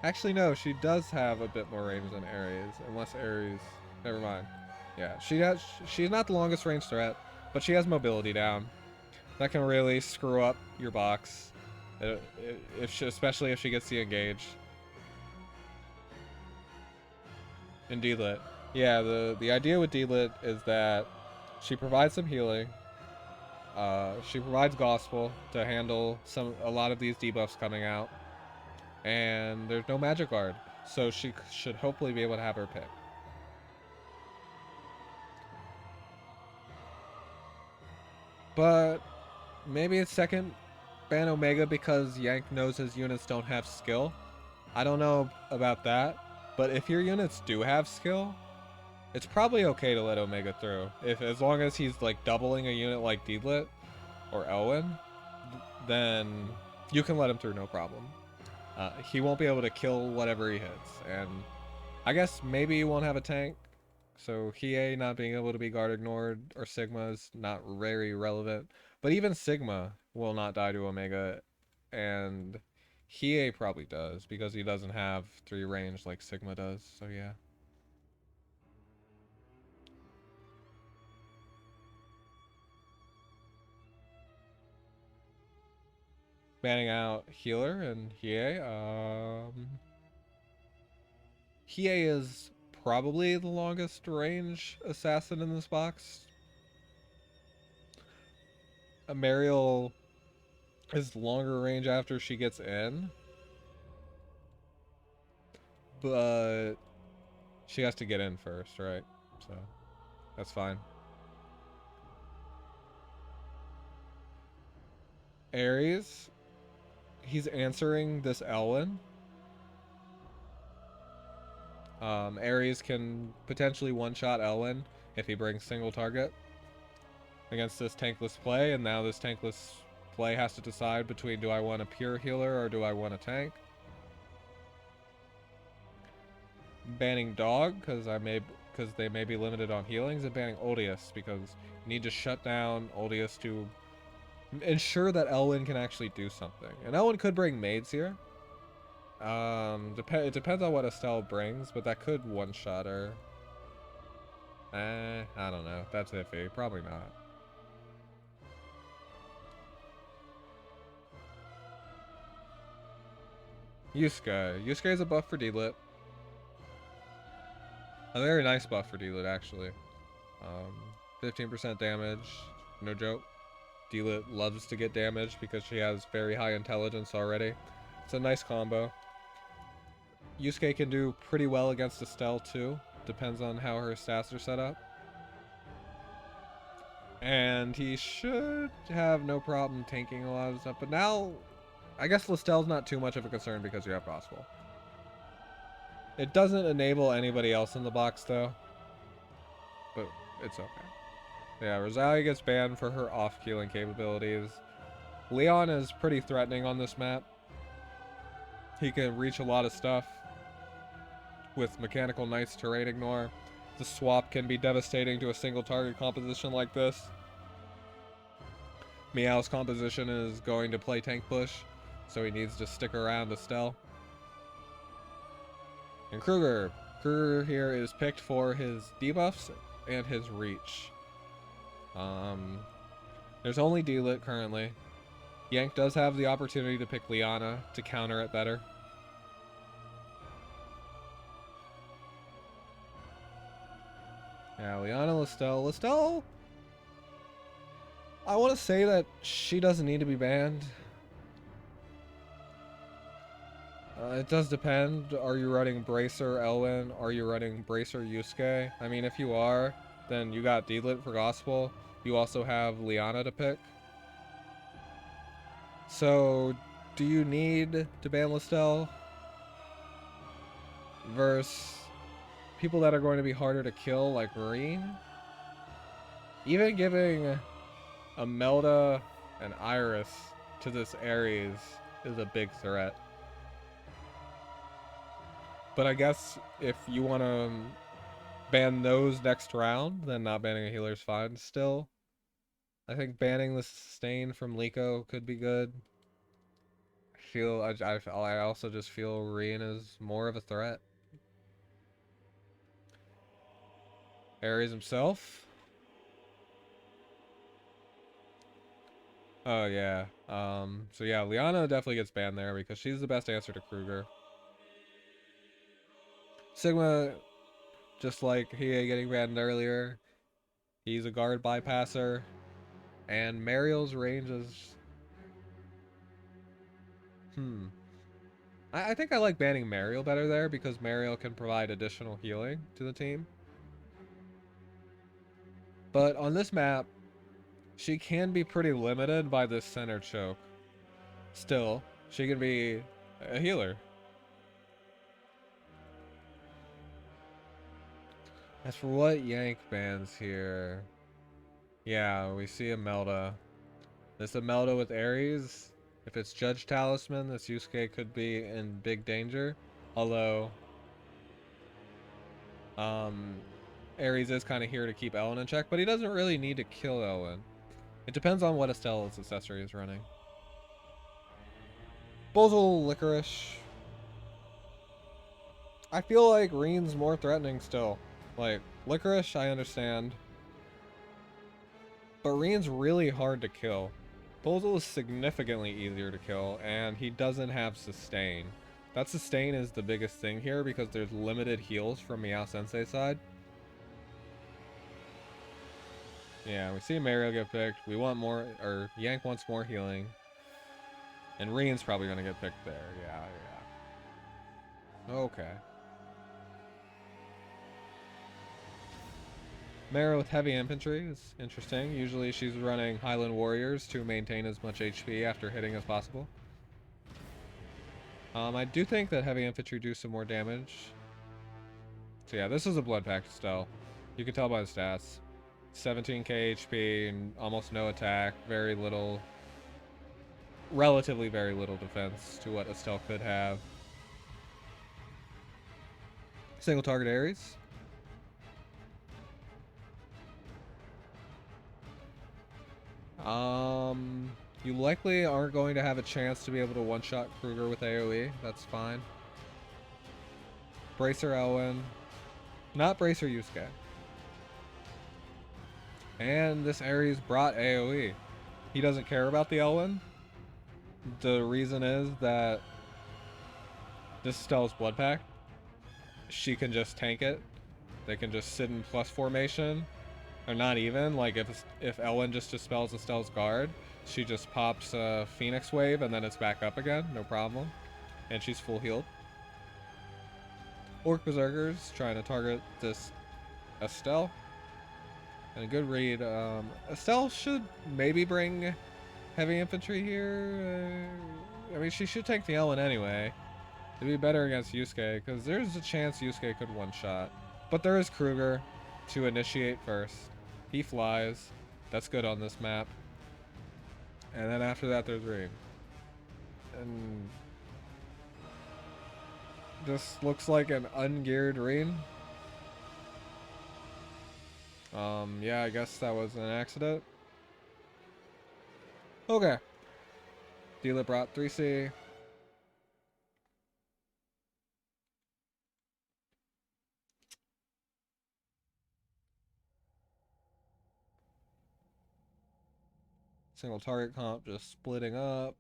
actually no, she does have a bit more range than Ares, unless Ares, never mind. Yeah, she's not the longest range threat, but she has mobility down. That can really screw up your box, especially if she gets the engage. And D-Lit. Yeah, the idea with D-Lit is that she provides some healing. She provides Gospel to handle a lot of these debuffs coming out. And there's no magic guard, so she should hopefully be able to have her pick. But maybe it's second ban Omega because Yanq knows his units don't have skill. I don't know about that, but if your units do have skill, it's probably okay to let Omega through. As long as he's like doubling a unit like D-Lit or Elwyn, then you can let him through no problem. He won't be able to kill whatever he hits, and I guess maybe you won't have a tank, so Hiei not being able to be guard ignored or Sigma is not very relevant. But even Sigma will not die to Omega, and Hiei probably does because he doesn't have 3 range like Sigma does. So yeah. Banning out healer and Hiei. Hiei is probably the longest range assassin in this box. Mariel is longer range after she gets in, but she has to get in first, right? So that's fine. Ares, he's answering this Elwyn. Ares can potentially one-shot Elwyn if he brings single target against this tankless play, and now this tankless play has to decide between do I want a pure healer or do I want a tank. Banning Dog because they may be limited on healings, and banning Odious because you need to shut down Odious to ensure that Elwyn can actually do something. And Elwyn could bring maids here. It depends on what Estelle brings, but that could one-shot her. I don't know. That's iffy. Probably not. Yusuke. Yusuke is a buff for D-Lit. A very nice buff for D-Lit, actually. 15% damage. No joke. D-Lit loves to get damage because she has very high intelligence already. It's a nice combo. Yusuke can do pretty well against Estelle, too. Depends on how her stats are set up. And he should have no problem tanking a lot of stuff. But now, I guess Lestelle's not too much of a concern because you have Gospel. It doesn't enable anybody else in the box, though. But it's okay. Yeah, Rosalia gets banned for her off-keeling capabilities. Leon is pretty threatening on this map. He can reach a lot of stuff with Mechanical Knight's terrain ignore. The swap can be devastating to a single target composition like this. Meow's composition is going to play tank push, so he needs to stick around Estelle. And Kruger. Kruger here is picked for his debuffs and his reach. There's only D-Lit currently. Yanq does have the opportunity to pick Liana to counter it better. Yeah, Liana, Lestelle. Lestelle, I want to say that she doesn't need to be banned. It does depend. Are you running Bracer Elwyn? Are you running Bracer Yusuke? I mean, if you are, then you got D-Lit for Gospel. You also have Liana to pick. So, do you need to ban Lestelle versus people that are going to be harder to kill, like Marine? Even giving Imelda and Iris to this Ares is a big threat. But I guess if you want to ban those next round, then not banning a healer is fine still. I think banning the sustain from Liko could be good. I also just feel Reen is more of a threat. Ares himself. Oh yeah. So yeah, Liana definitely gets banned there because she's the best answer to Kruger. Sigma, just like he getting banned earlier, he's a guard bypasser, and Mariel's range is I think I like banning Mariel better there because Mariel can provide additional healing to the team. But on this map, she can be pretty limited by this center choke. Still, she can be a healer. As for what Yanq bans here, yeah, we see Imelda. This Imelda with Ares, if it's Judge Talisman, this Yusuke could be in big danger. Although, Ares is kind of here to keep Ellen in check, but he doesn't really need to kill Ellen. It depends on what Estelle's accessory is running. Bozel Licorice. I feel like Reen's more threatening still. Like, Licorice, I understand. But Reen's really hard to kill. Bozel is significantly easier to kill, and he doesn't have sustain. That sustain is the biggest thing here because there's limited heals from MeowSensei's side. Yeah, we see Mariel get picked. We want more, or Yanq wants more healing. And Reen's probably gonna get picked there. Yeah. Okay. Mariel with heavy infantry is interesting. Usually she's running Highland Warriors to maintain as much HP after hitting as possible. I do think that heavy infantry do some more damage. So yeah, this is a blood pact Estelle. You can tell by the stats. 17k HP and almost no attack, very little, relatively very little defense to what Estelle could have. Single target Ares. You likely aren't going to have a chance to be able to one-shot Kruger with AoE. That's fine. Bracer Elwyn. Not Bracer Yusuke. And this Ares brought AoE. He doesn't care about the Elwyn. The reason is that this is Stella's Blood Pact. She can just tank it. They can just sit in plus formation. Or not even. Like, if Elwyn just dispels Estelle's guard, she just pops a Phoenix Wave and then it's back up again. No problem. And she's full healed. Orc Berserkers trying to target this Estelle. And a good read. Estelle should maybe bring heavy infantry here. I mean, she should take the Elwyn anyway. It'd be better against Yusuke, because there's a chance Yusuke could one-shot. But there is Kruger to initiate first. He flies. That's good on this map. And then after that, there's Reem. And this looks like an ungeared Reem. Yeah, I guess that was an accident. Okay. Dealer brought 3C. Single target comp just splitting up.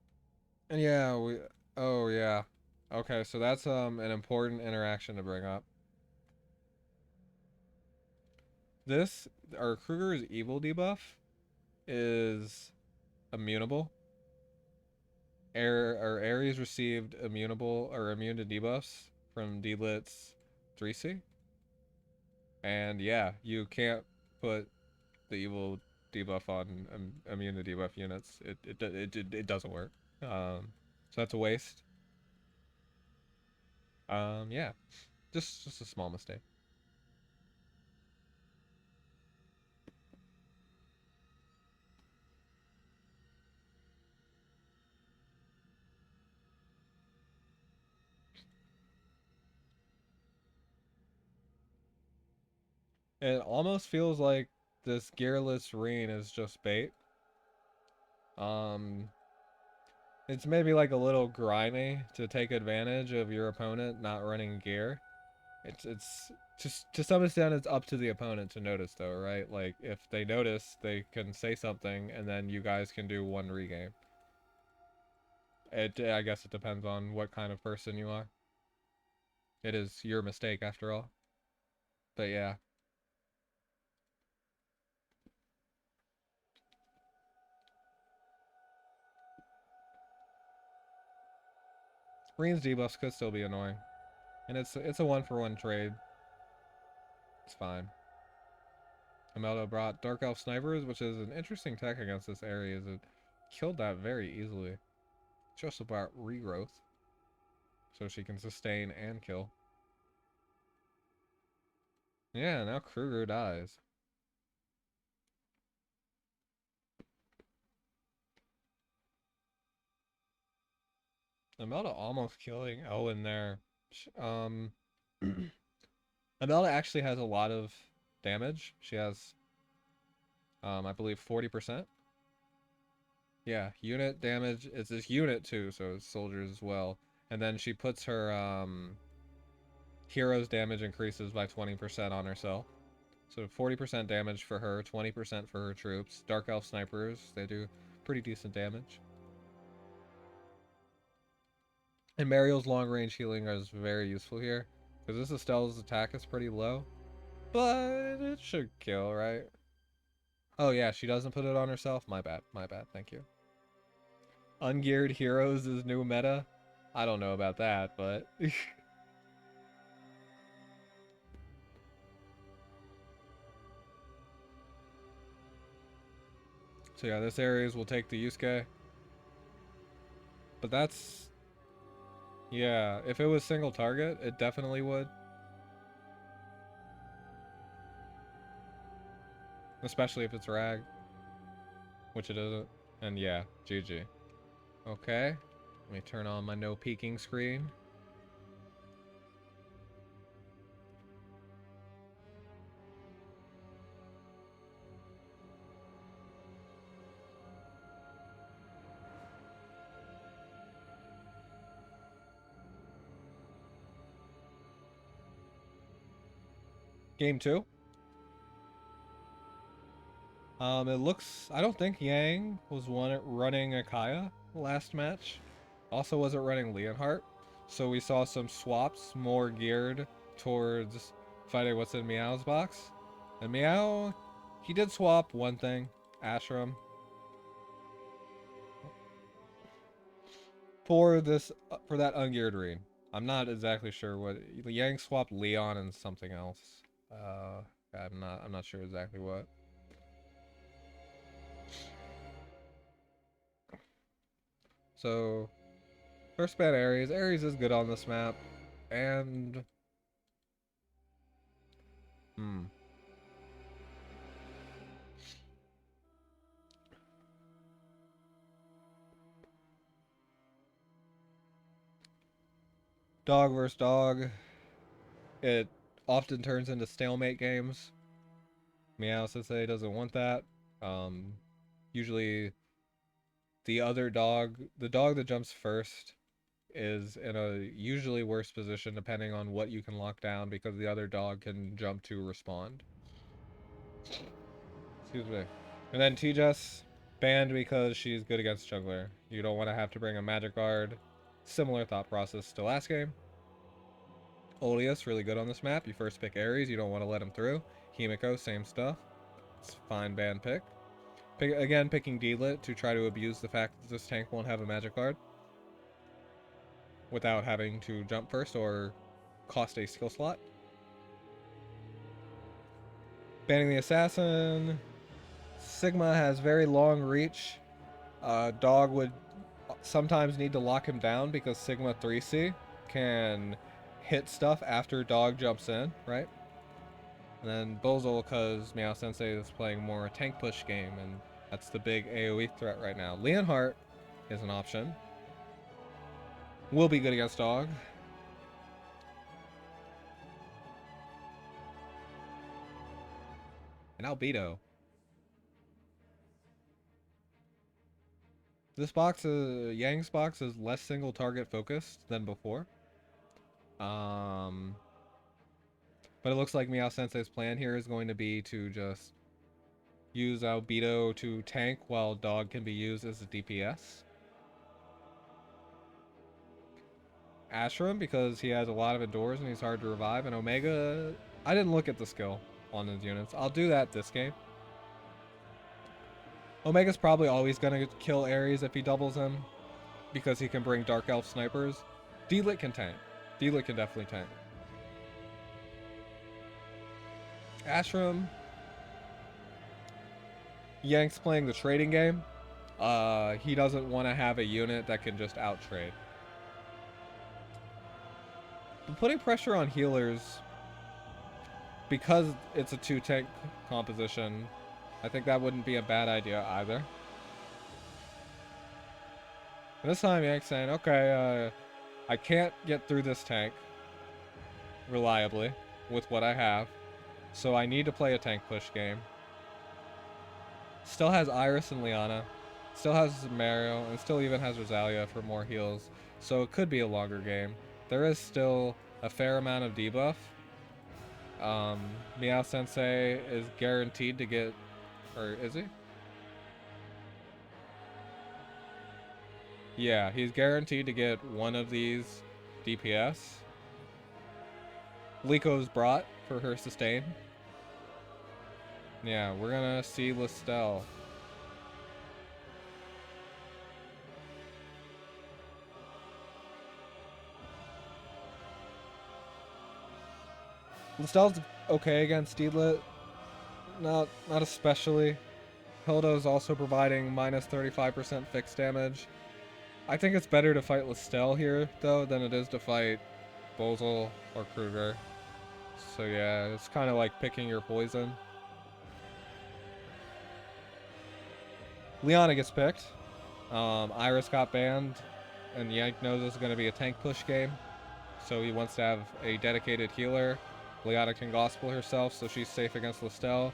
And yeah, oh yeah. Okay, so that's an important interaction to bring up. This, our Kruger's evil debuff is immunable. Ares received immunable or immune to debuffs from D-Lit's 3C. And yeah, you can't put the evil debuff on immune to debuff units. It doesn't work. So that's a waste. Yeah, just a small mistake. It almost feels like this gearless Reen is just bait. It's maybe like a little grimy to take advantage of your opponent not running gear. It's just to some extent it's up to the opponent to notice though, right? Like if they notice, they can say something and then you guys can do one regame. I guess it depends on what kind of person you are. It is your mistake after all. But yeah. Reen's debuffs could still be annoying. And it's a one-for-one trade. It's fine. Imelda brought Dark Elf Snipers, which is an interesting tech against this area. It killed that very easily. She also brought Regrowth, so she can sustain and kill. Yeah, now Kruger dies. Imelda almost killing Elwyn there. Imelda actually has a lot of damage. She has, I believe 40%. Yeah, unit damage. It's this unit too, so it's soldiers as well. And then she puts her hero's damage increases by 20% on herself. So 40% damage for her, 20% for her troops. Dark Elf Snipers, they do pretty decent damage. And Mariel's long range healing is very useful here. Because this Estelle's attack is pretty low. But it should kill, right? Oh yeah, she doesn't put it on herself? My bad, thank you. Ungeared heroes is new meta? I don't know about that, but... So yeah, this Ares will take the Yusuke. But that's... Yeah, if it was single target, it definitely would. Especially if it's Rag. Which it isn't. And yeah, GG. Okay. Let me turn on my no peeking screen. Game 2. It looks... I don't think Yang was running Akaya last match. Also wasn't running Leonhardt. So we saw some swaps more geared towards fighting what's in Meow's box. And Meow, he did swap one thing. Ashram. For that ungeared read. I'm not exactly sure what... Yang swapped Leon and something else. I'm not sure exactly what. So, first ban Ares. Ares is good on this map. And... Dog versus dog. It often turns into stalemate games. MeowSensei doesn't want that. Usually the other dog, the dog that jumps first, is in a usually worse position depending on what you can lock down because the other dog can jump to respond. Excuse me. And then T-Jess, banned because she's good against jungler. You don't want to have to bring a magic guard. Similar thought process to last game. oOAresOo, really good on this map. You first pick Ares, you don't want to let him through. Himiko, same stuff. It's a fine ban pick. Again, picking D-Lit to try to abuse the fact that this tank won't have a magic guard without having to jump first or cost a skill slot. Banning the assassin. Sigma has very long reach. Dog would sometimes need to lock him down because Sigma 3C can hit stuff after dog jumps in, right? And then Bozol, because MeowSensei is playing more a tank push game, and that's the big AoE threat right now. Leonhardt is an option. Will be good against dog. And Albedo. This box, Yang's box, is less single target focused than before. But it looks like MeowSensei's plan here is going to be to just use Albedo to tank while dog can be used as a DPS. Ashram, because he has a lot of endures and he's hard to revive. And Omega, I didn't look at the skill on his units. I'll do that this game. Omega's probably always going to kill Ares if he doubles him, because he can bring Dark Elf snipers. D-Lit can tank. D-Lit can definitely tank. Ashram. Yanq's playing the trading game. He doesn't want to have a unit that can just out-trade. But putting pressure on healers, because it's a 2-tank composition, I think that wouldn't be a bad idea either. And this time Yanq's saying, okay, I can't get through this tank reliably with what I have, so I need to play a tank push game. Still has Iris and Liana, still has Mario, and still even has Rosalia for more heals, so it could be a longer game. There is still a fair amount of debuff. MeowSensei is guaranteed to get... Or is he? Yeah, he's guaranteed to get one of these DPS. Lico's brought for her sustain. Yeah, we're gonna see Listel. Listel's okay against D-Lit. Not especially. Hilda's also providing minus 35% fixed damage. I think it's better to fight Listel here, though, than it is to fight Bozol or Kruger. So yeah, it's kind of like picking your poison. Liana gets picked. Iris got banned, and Yanq knows this is going to be a tank push game. So he wants to have a dedicated healer. Liana can gospel herself, so she's safe against Listel.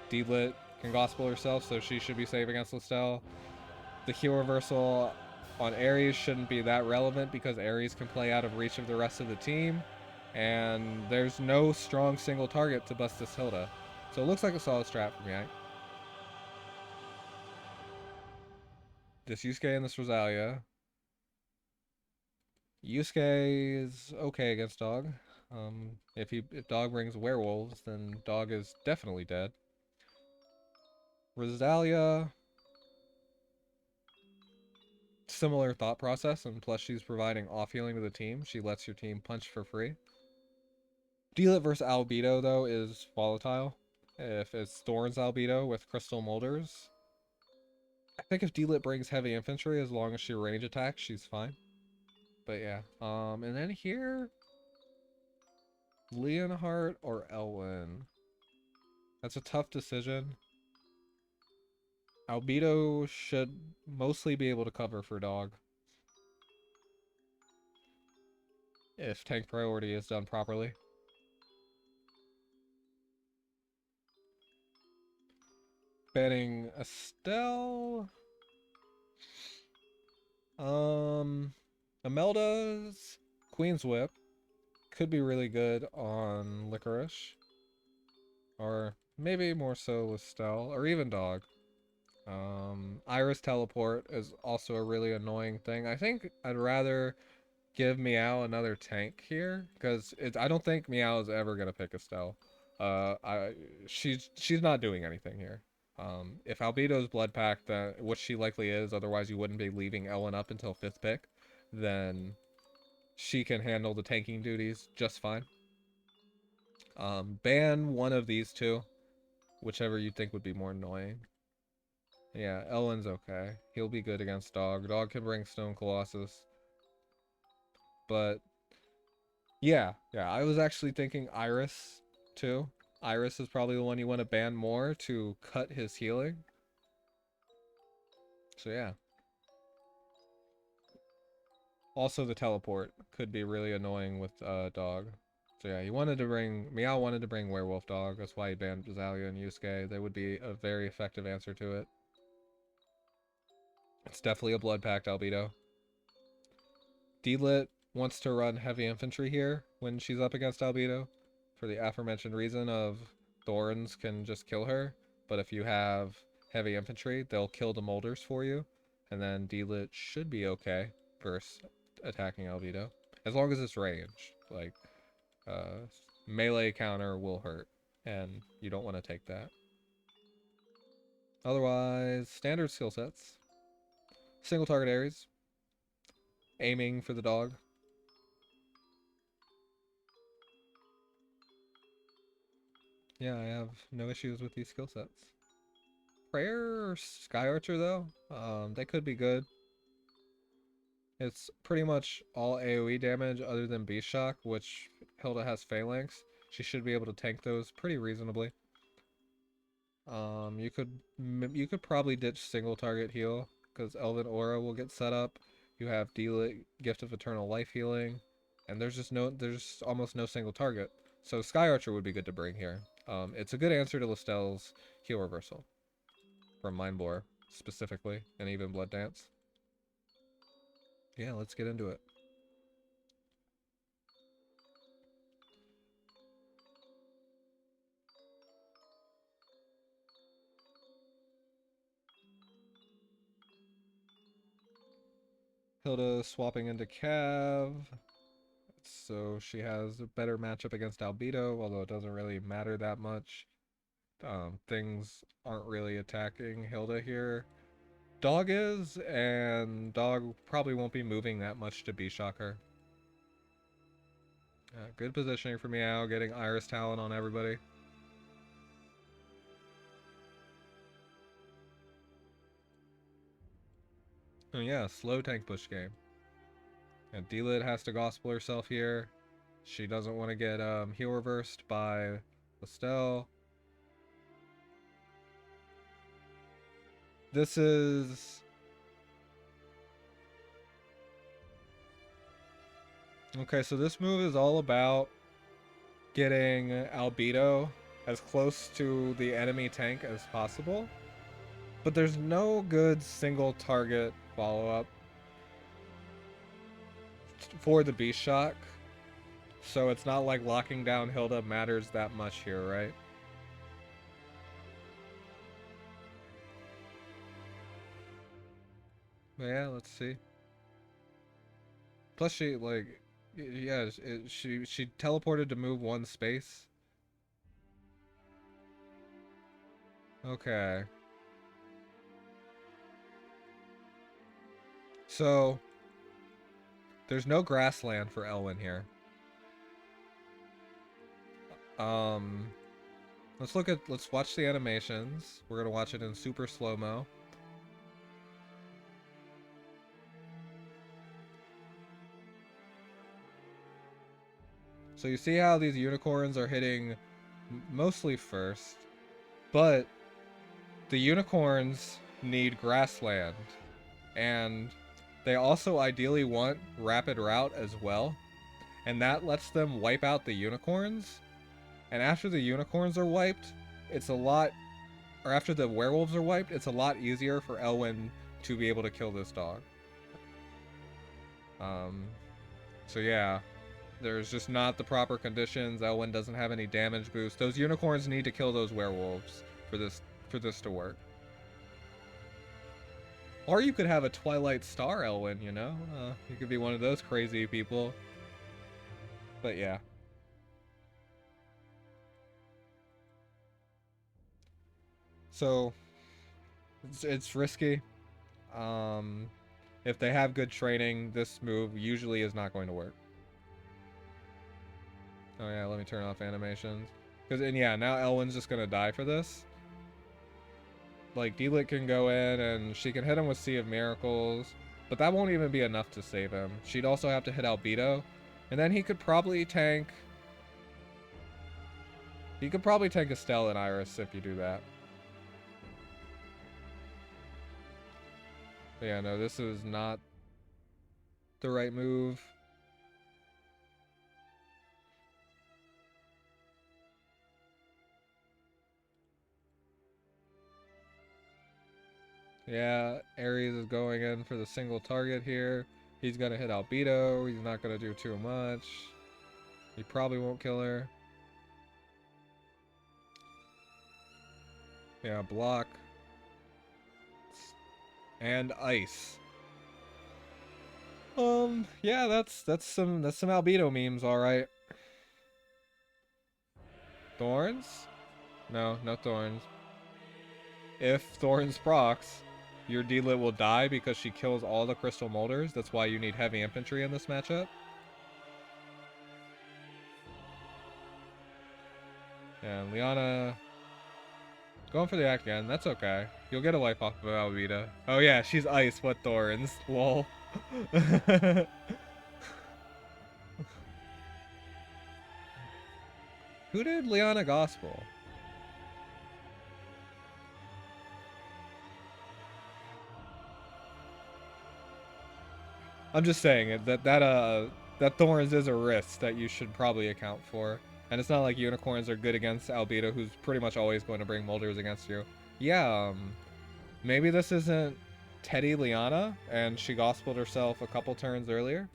D-Lit can gospel herself, so she should be safe against Listel. The heal reversal on Ares shouldn't be that relevant because Ares can play out of reach of the rest of the team. And there's no strong single target to bust this Hilda. So it looks like a solid strat from Yanq. This Yusuke and this Rosalia. Yusuke is okay against Dog. If Dog brings werewolves, then Dog is definitely dead. Rosalia, similar thought process, and plus she's providing off healing to the team. She lets your team punch for free. Deal It versus Albedo, though, is volatile. If it's Thorn's Albedo with Crystal Molders, I think if Deal It brings heavy infantry, as long as she range attacks, she's fine. But yeah, and then here, Leonhardt or Elwyn. That's a tough decision. Albedo should mostly be able to cover for Dog, if tank priority is done properly. Banning Estelle. Imelda's Queen's Whip could be really good on Licorice. Or maybe more so with Estelle, or even Dog. Iris Teleport is also a really annoying thing. I think I'd rather give Meow another tank here, because I don't think Meow is ever gonna pick Estelle. She's not doing anything here. If Albedo's Blood Pack, which she likely is, otherwise you wouldn't be leaving Ellen up until 5th pick, then she can handle the tanking duties just fine. Ban one of these two, whichever you think would be more annoying. Yeah, Ellen's okay. He'll be good against Dog. Dog can bring Stone Colossus. But yeah, I was actually thinking Iris too. Iris is probably the one you want to ban more to cut his healing. So yeah. Also the teleport could be really annoying with Dog. So yeah, Meow wanted to bring Werewolf Dog. That's why he banned Zalia and Yusuke. They would be a very effective answer to it. It's definitely a Blood Pact Albedo. D-Lit wants to run heavy infantry here when she's up against Albedo, for the aforementioned reason of Thorns can just kill her, but if you have heavy infantry, they'll kill the Molders for you, and then D-Lit should be okay versus attacking Albedo, as long as it's range. Like, melee counter will hurt, and you don't want to take that. Otherwise, standard skill sets. Single target Ares. Aiming for the Dog. Yeah, I have no issues with these skill sets. Prayer or Sky Archer, though, they could be good. It's pretty much all AoE damage other than Beast Shock, which Hilda has Phalanx. She should be able to tank those pretty reasonably. You could probably ditch single target heal, because Elven Aura will get set up. You have Gift of Eternal Life healing, and there's almost no single target. So Sky Archer would be good to bring here. It's a good answer to Listelle's heal reversal from Mindbore specifically, and even Blood Dance. Yeah, let's get into it. Hilda swapping into Cav, so she has a better matchup against Albedo, although it doesn't really matter that much. Things aren't really attacking Hilda here. Dog is, and Dog probably won't be moving that much to B-Shock her. Good positioning for Meow, getting Iris Talon on everybody. Oh yeah, slow tank push game. And D-Lit has to gospel herself here. She doesn't want to get heal reversed by Estelle. This is... Okay, so this move is all about getting Albedo as close to the enemy tank as possible. But there's no good single target follow-up for the Beast Shock. So it's not like locking down Hilda matters that much here, right? But yeah, let's see. Plus she, like, yeah, she teleported to move one space. Okay. So, there's no grassland for Elwyn here. Let's watch the animations. We're gonna watch it in super slow-mo. So you see how these unicorns are hitting mostly first, but the unicorns need grassland, and they also ideally want rapid route as well, and that lets them wipe out the unicorns. And after the unicorns are wiped, it's a lot, or after the werewolves are wiped, it's a lot easier for Elwyn to be able to kill this dog. So yeah, there's just not the proper conditions. Elwyn doesn't have any damage boost. Those unicorns need to kill those werewolves for this to work. Or you could have a Twilight Star Elwyn, you know? You could be one of those crazy people. But yeah. So, it's risky. If they have good training, this move usually is not going to work. Oh yeah, let me turn off animations. And yeah, now Elwyn's just gonna die for this. Like, D-Lit can go in and she can hit him with Sea of Miracles, but that won't even be enough to save him. She'd also have to hit Albedo, and then he could probably tank... He could probably tank Estelle and Iris if you do that. But yeah, no, this is not the right move. Yeah, Ares is going in for the single target here. He's gonna hit Albedo. He's not gonna do too much. He probably won't kill her. Yeah, block. And ice. Yeah, that's some Albedo memes, alright. Thorns? No thorns. If Thorns procs, your D-Lit will die because she kills all the crystal molders. That's why you need heavy infantry in this matchup. And Liana going for the act again. That's okay. You'll get a life off of Albedo. Oh yeah, she's ice. What Thorns? Lol. Who did Liana Gospel? I'm just saying that Thorns is a risk that you should probably account for. And it's not like unicorns are good against Albedo, who's pretty much always going to bring molders against you. Yeah, maybe this isn't Teddy Liana, and she gospeled herself a couple turns earlier.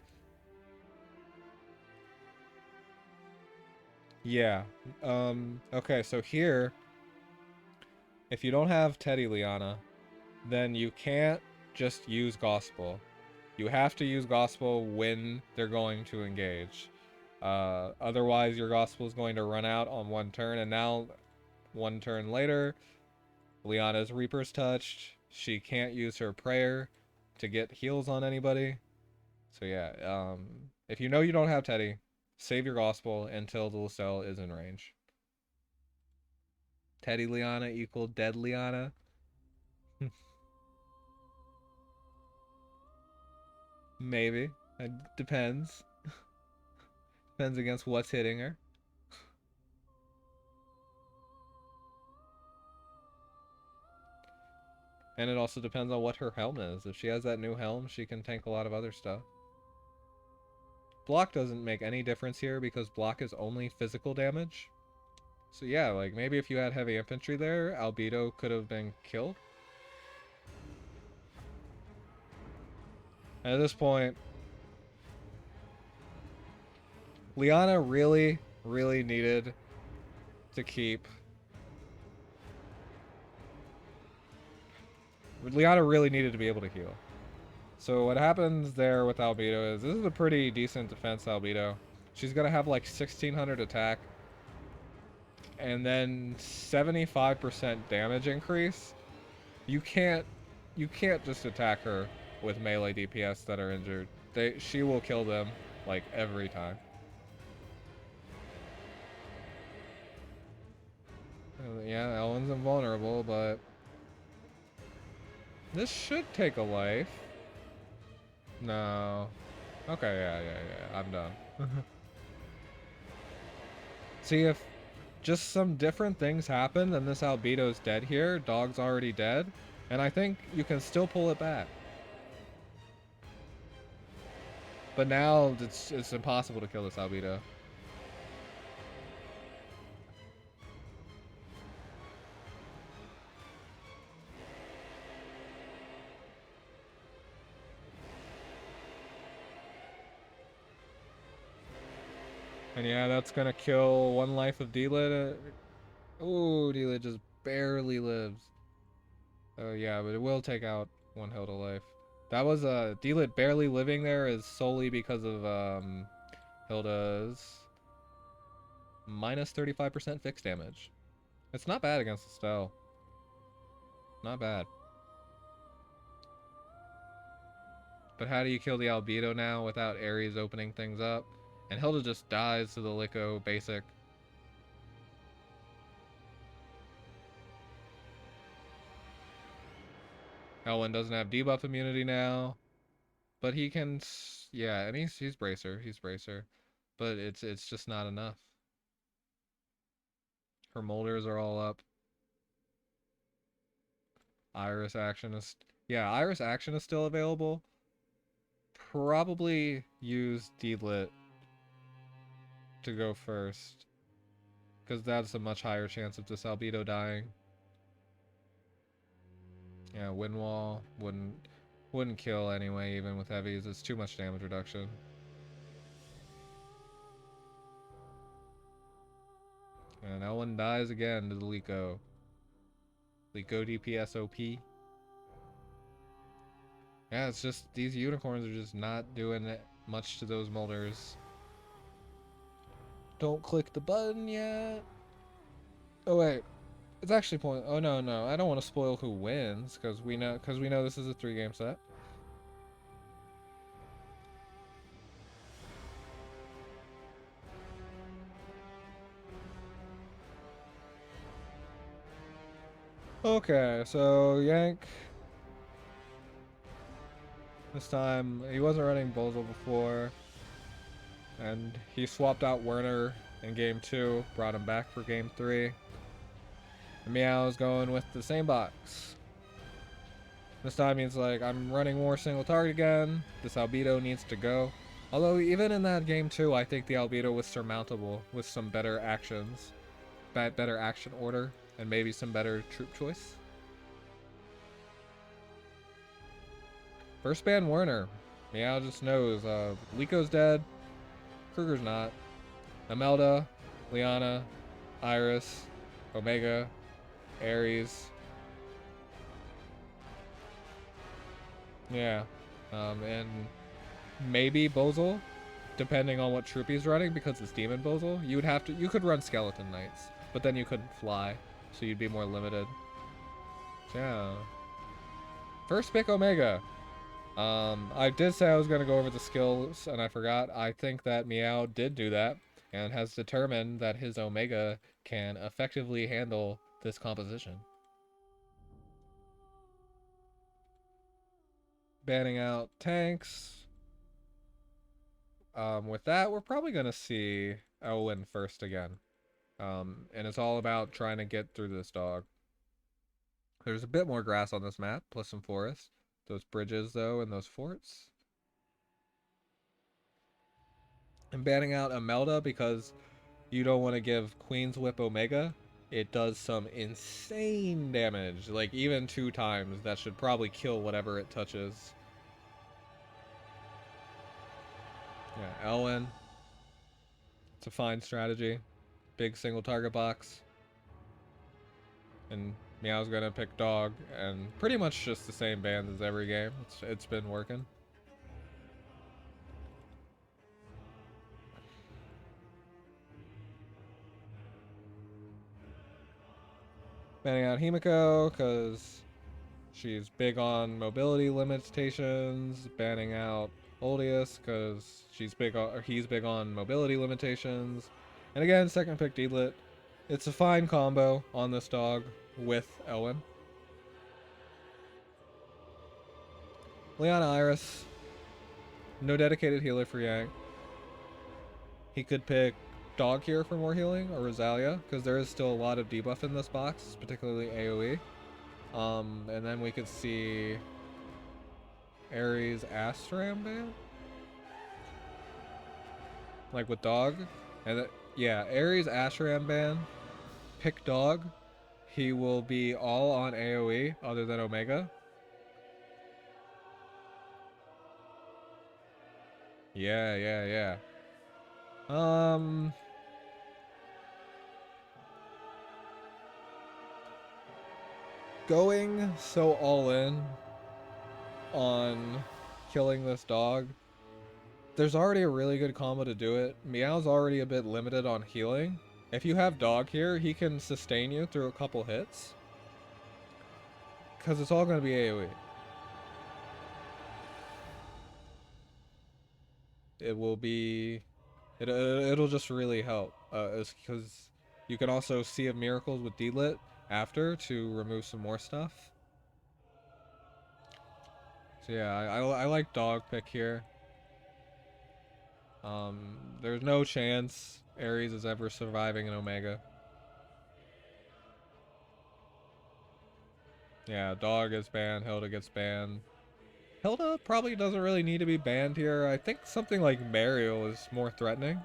Yeah. Okay, so here, if you don't have Teddy Liana, then you can't just use Gospel. You have to use Gospel when they're going to engage. Otherwise, your Gospel is going to run out on one turn, and now, one turn later, Liana's Reaper's touched. She can't use her prayer to get heals on anybody. So yeah, if you know you don't have Teddy, save your Gospel until the Lucelle is in range. Teddy Liana equal dead Liana. Maybe. It depends. Depends against what's hitting her. And it also depends on what her helm is. If she has that new helm, she can tank a lot of other stuff. Block doesn't make any difference here because block is only physical damage. So yeah, like maybe if you had heavy infantry there, Albedo could have been killed. And at this point, Liana really, really needed to keep. Liana really needed to be able to heal. So what happens there with Albedo is this is a pretty decent defense Albedo. She's gonna have like 1600 attack and then 75% damage increase. You can't just attack her with melee DPS that are injured. She will kill them like every time. Yeah, Ellen's invulnerable, but this should take a life. No. Okay, yeah. I'm done. See, if just some different things happen, then this Albedo's dead here. Dog's already dead. And I think you can still pull it back. But now it's impossible to kill this Albedo. And yeah, that's gonna kill one life of D-Lit. Ooh, D-Lit just barely lives. Oh yeah, but it will take out one Hilda life. That was D-Lit barely living there is solely because of Hilda's minus 35% fixed damage. It's not bad against Estelle. Not bad. But how do you kill the Albedo now without Ares opening things up? And Hilda just dies to the Lico basic. Elwyn doesn't have debuff immunity now. But he can, yeah, and he's Bracer. He's Bracer. But it's just not enough. Her molders are all up. Iris action is, yeah, Iris action is still available. Probably use D-Lit to go first, because that's a much higher chance of this Albedo dying. Yeah, Wind Wall wouldn't kill anyway, even with heavies. It's too much damage reduction. And Elwyn dies again to the Lico. Lico DPS OP. Yeah, it's just these unicorns are just not doing much to those molders. Don't click the button yet. Oh wait, it's actually point. Oh no, I don't want to spoil who wins because we know this is a 3-game set. Okay, so Yanq. This time he wasn't running Bozo before, and he swapped out Werner in game 2, brought him back for game 3. And Meow's going with the same box. This time he's like, I'm running more single target again. This Albedo needs to go. Although even in that game 2, I think the Albedo was surmountable with some better actions, better action order, and maybe some better troop choice. First ban Werner. Meow just knows. Lico's dead. Kruger's not. Imelda, Liana, Iris, Omega, Ares. Yeah. And maybe Bozel, depending on what troop he's running, because it's Demon Bozel. You could run Skeleton Knights, but then you couldn't fly, so you'd be more limited. Yeah. First pick Omega. I did say I was going to go over the skills, and I forgot. I think that Meow did do that, and has determined that his Omega can effectively handle this composition. Banning out tanks. With that, we're probably going to see Elwyn first again. And it's all about trying to get through this dog. There's a bit more grass on this map, plus some forest. Those bridges, though, and those forts. I'm banning out Imelda because you don't want to give Queen's Whip Omega. It does some insane damage. Like, even 2 times, that should probably kill whatever it touches. Yeah, Elwyn. It's a fine strategy. Big single target box. And Meow's gonna pick dog, and pretty much just the same band as every game. It's been working. Banning out Himiko, because she's big on mobility limitations. Banning out Oldius, because he's big on mobility limitations. And again, second pick Deedlit. It's a fine combo on this dog with Elwyn. Leon Iris. No dedicated healer for Yanq. He could pick dog here for more healing, or Rosalia, because there is still a lot of debuff in this box, particularly AoE. And then we could see Ares Astram ban? Like with dog. And yeah, Ares Ashram ban. Pick dog. He will be all on AoE other than Omega. Yeah. Going so all in on killing this dog. There's already a really good combo to do it. Meow's already a bit limited on healing. If you have dog here, he can sustain you through a couple hits. Because it's all going to be AoE. It will be... It'll just really help. Because you can also Sea of Miracles with Deedlit after to remove some more stuff. So yeah, I like dog pick here. There's no chance Ares is ever surviving an Omega. Yeah, dog is banned, Hilda gets banned. Hilda probably doesn't really need to be banned here. I think something like Mariel is more threatening.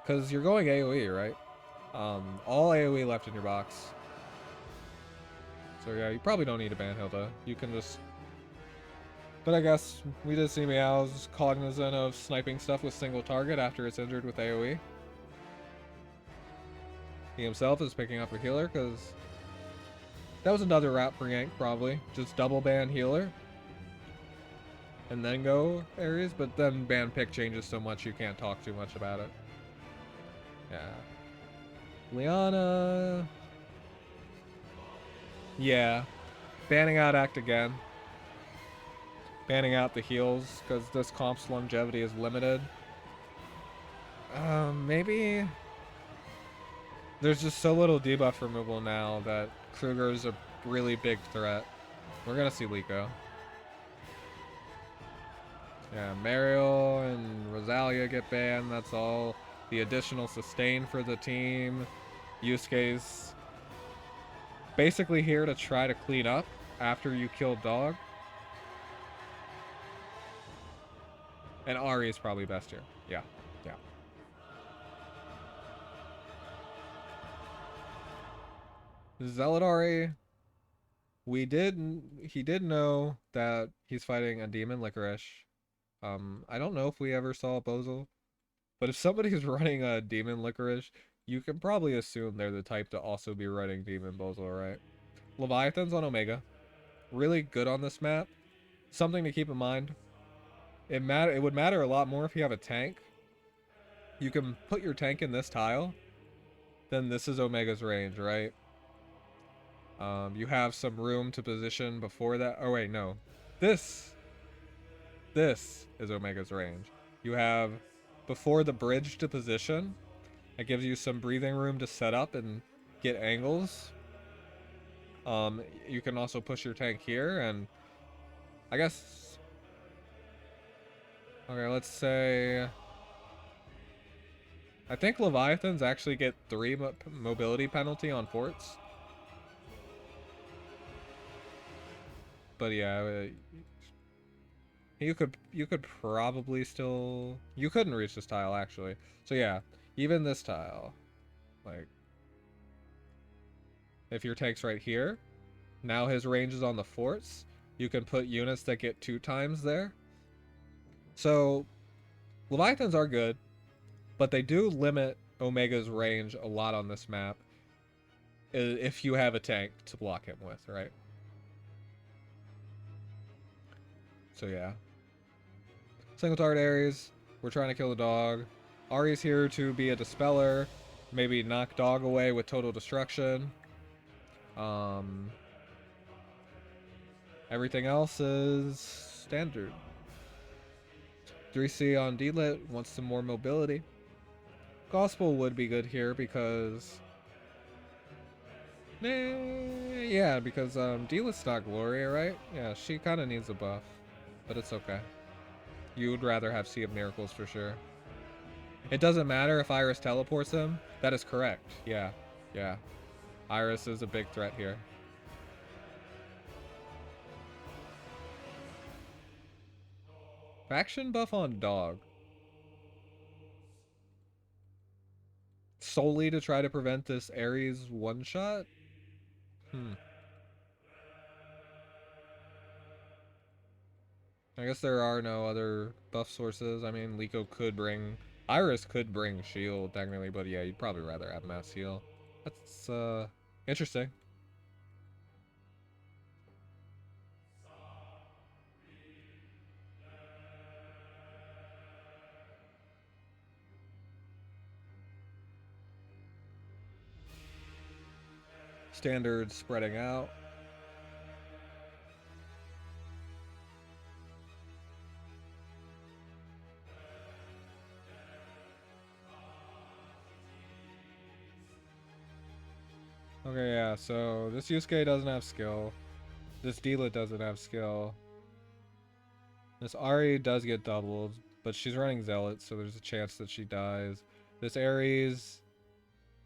Because you're going AoE, right? All AoE left in your box. So yeah, you probably don't need to ban Hilda. You can just... But I guess we did see Meow's cognizant of sniping stuff with single target after it's injured with AoE. He himself is picking up a healer because that was another route for Yanq probably. Just double ban healer. And then go Ares, but then ban pick changes so much you can't talk too much about it. Yeah. Liana. Yeah. Banning out Act again. Banning out the heals because this comp's longevity is limited. Maybe there's just so little debuff removal now that Kruger's a really big threat. We're gonna see Liko. Yeah, Mariel and Rosalia get banned. That's all. The additional sustain for the team. Yusuke's basically here to try to clean up after you kill dog. And Ari is probably best here. Yeah. Zealot Ari, he did know that he's fighting a demon licorice. I don't know if we ever saw Bozel, but if somebody's running a demon licorice, you can probably assume they're the type to also be running demon Bozel, right? Leviathan's on Omega. Really good on this map. Something to keep in mind. It would matter a lot more if you have a tank. You can put your tank in this tile. Then this is Omega's range, right? You have some room to position before that. Oh wait, no. This is Omega's range. You have before the bridge to position. It gives you some breathing room to set up and get angles. You can also push your tank here, and I guess... Okay, let's say... I think Leviathans actually get 3 mobility penalty on forts. But yeah, you could probably still... You couldn't reach this tile, actually. So yeah, even this tile. Like... If your tank's right here, now his range is on the forts. You can put units that get 2 times there. So, Leviathans are good. But they do limit Omega's range a lot on this map if you have a tank to block him with, right? So yeah. Single target Ares. We're trying to kill the dog. Ari's here to be a dispeller. Maybe knock dog away with total destruction. Everything else is standard. 3C on D-Lit wants some more mobility. Gospel would be good here because... yeah, because D-Lit's not Gloria, right? Yeah, she kind of needs a buff. But it's okay. You would rather have Sea of Miracles for sure. It doesn't matter if Iris teleports him. That is correct. Yeah. Yeah. Iris is a big threat here. Faction buff on dog. Solely to try to prevent this Ares one-shot? I guess there are no other buff sources. I mean, Liko could bring... Iris could bring shield, technically, but yeah, you'd probably rather have mass heal. That's, interesting. Standard spreading out. Okay, yeah, so this Yusuke doesn't have skill. This D-Lit doesn't have skill. This Ari does get doubled, but she's running Zealot, so there's a chance that she dies. This Ares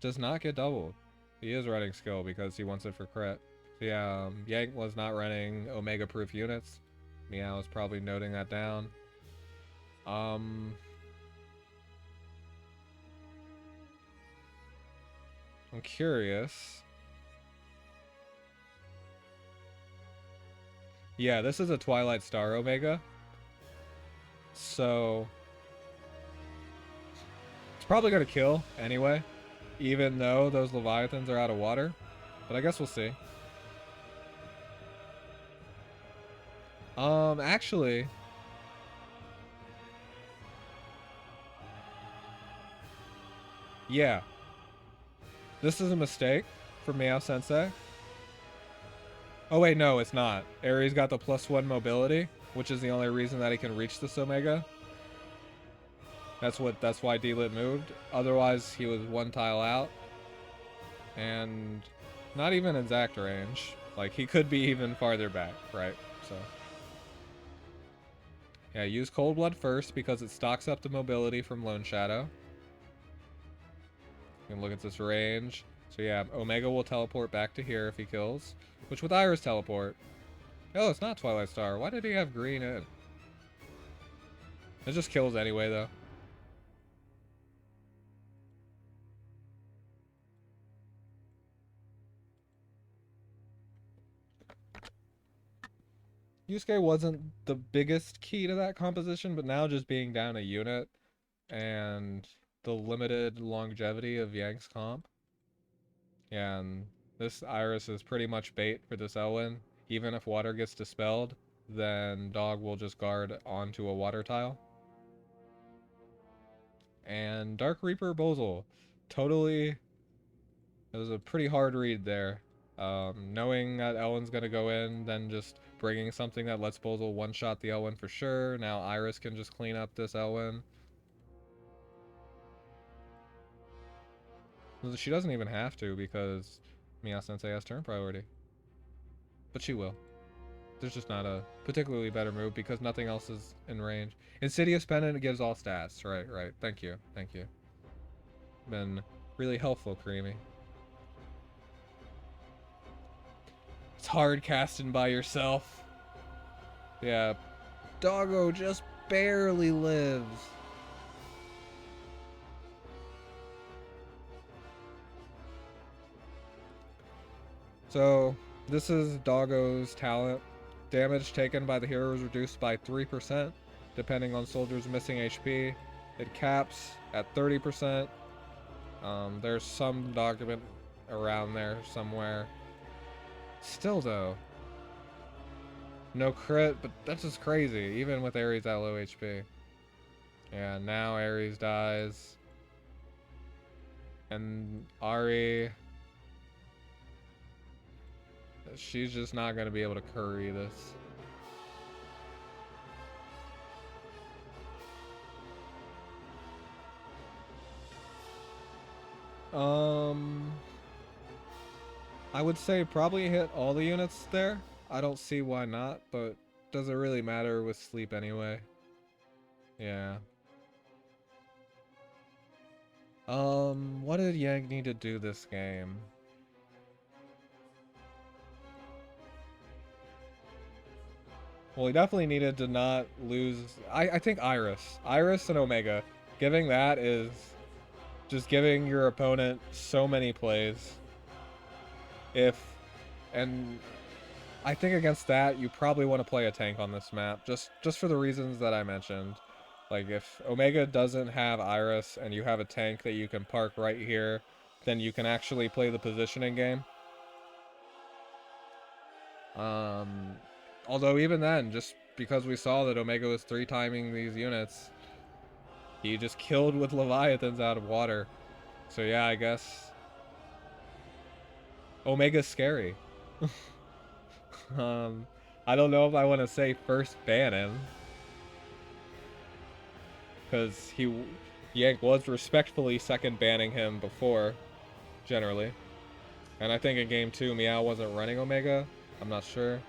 does not get doubled. He is running skill because he wants it for crit. So yeah, Yanq was not running Omega proof units. Meow is probably noting that down. I'm curious. Yeah, this is a Twilight Star Omega. So it's probably gonna kill anyway, even though those Leviathans are out of water. But I guess we'll see. Actually, yeah, this is a mistake for MeowSensei. Oh wait, no, it's not. Ares got the +1 mobility, which is the only reason that he can reach this Omega. That's why D-Lit moved. Otherwise, he was one tile out. And not even exact range. Like, he could be even farther back, right? So yeah, use Cold Blood first because it stocks up the mobility from Lone Shadow. You can look at this range. So yeah, Omega will teleport back to here if he kills. Which with Iris teleport. Oh, it's not Twilight Star. Why did he have green in? It just kills anyway, though. Yusuke wasn't the biggest key to that composition, but now just being down a unit and the limited longevity of Yanq's comp. Yeah, and this Iris is pretty much bait for this Elwyn. Even if water gets dispelled, then dog will just guard onto a water tile. And Dark Reaper Bozel. Totally, it was a pretty hard read there. Knowing that Elwyn's gonna go in, then just bringing something that lets Bozel one-shot the Elwyn for sure. Now Iris can just clean up this Elwyn. She doesn't even have to because MeowSensei has turn priority. But she will. There's just not a particularly better move because nothing else is in range. Insidious Pendant gives all stats. Right. Thank you. Been really helpful, Creamy. It's hard casting by yourself. Yeah. Doggo just barely lives. So, this is Doggo's talent. Damage taken by the hero is reduced by 3%, depending on soldiers' missing HP. It caps at 30%. There's some document around there somewhere. Still though, no crit, but that's just crazy, even with Ares at low HP. Yeah, now Ares dies. And Ari, she's just not going to be able to curry this. I would say probably hit all the units there. I don't see why not, but doesn't really matter with sleep anyway. Yeah. What did Yanq need to do this game? Well, he definitely needed to not lose. I think Iris and Omega. Giving that is just giving your opponent so many plays. And I think against that, you probably want to play a tank on this map, just for the reasons that I mentioned. Like, if Omega doesn't have Iris and you have a tank that you can park right here, then you can actually play the positioning game. Although even then, just because we saw that Omega was 3-timing these units, he just killed with Leviathans out of water. So yeah, I guess Omega's scary. I don't know if I want to say first ban him, because Yanq was respectfully second banning him before, generally. And I think in game 2, Meow wasn't running Omega. I'm not sure.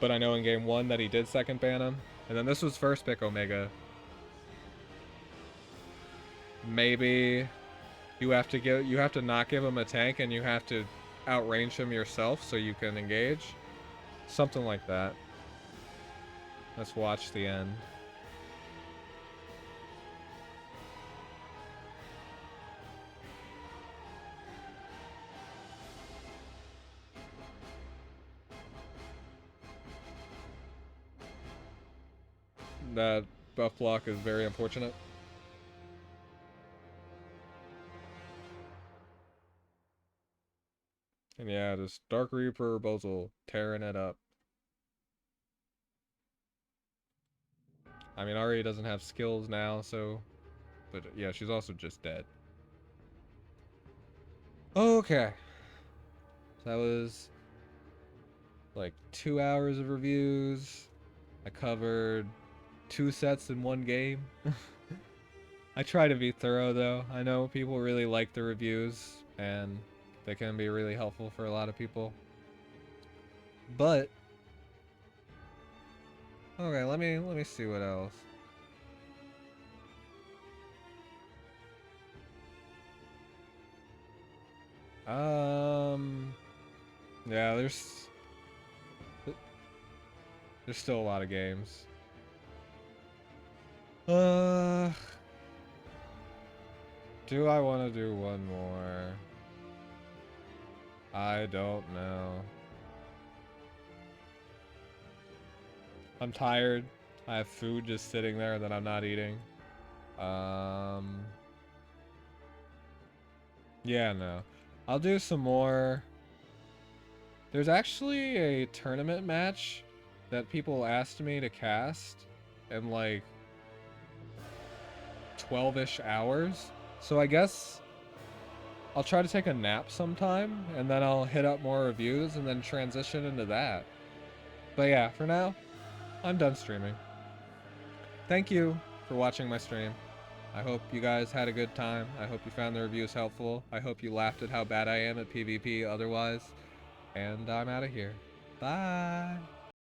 But I know in game 1 that he did second ban him. And then this was first pick Omega. Maybe you have to not give him a tank and you have to outrange him yourself so you can engage. Something like that. Let's watch the end. That buff block is very unfortunate. And yeah, this Dark Reaper Bozel tearing it up. I mean, Ari doesn't have skills now, so... But yeah, she's also just dead. Okay. So that was... like 2 hours of reviews. I covered 2 sets in 1 game. I try to be thorough though. I know people really like the reviews and they can be really helpful for a lot of people. But okay, let me see what else. Yeah, there's still a lot of games. Do I want to do one more? I don't know. I'm tired. I have food just sitting there that I'm not eating. Yeah, no. I'll do some more. There's actually a tournament match that people asked me to cast in like 12-ish hours. So I guess I'll try to take a nap sometime and then I'll hit up more reviews and then transition into that. But yeah, for now, I'm done streaming. Thank you for watching my stream. I hope you guys had a good time. I hope you found the reviews helpful. I hope you laughed at how bad I am at PvP otherwise. And I'm out of here. Bye!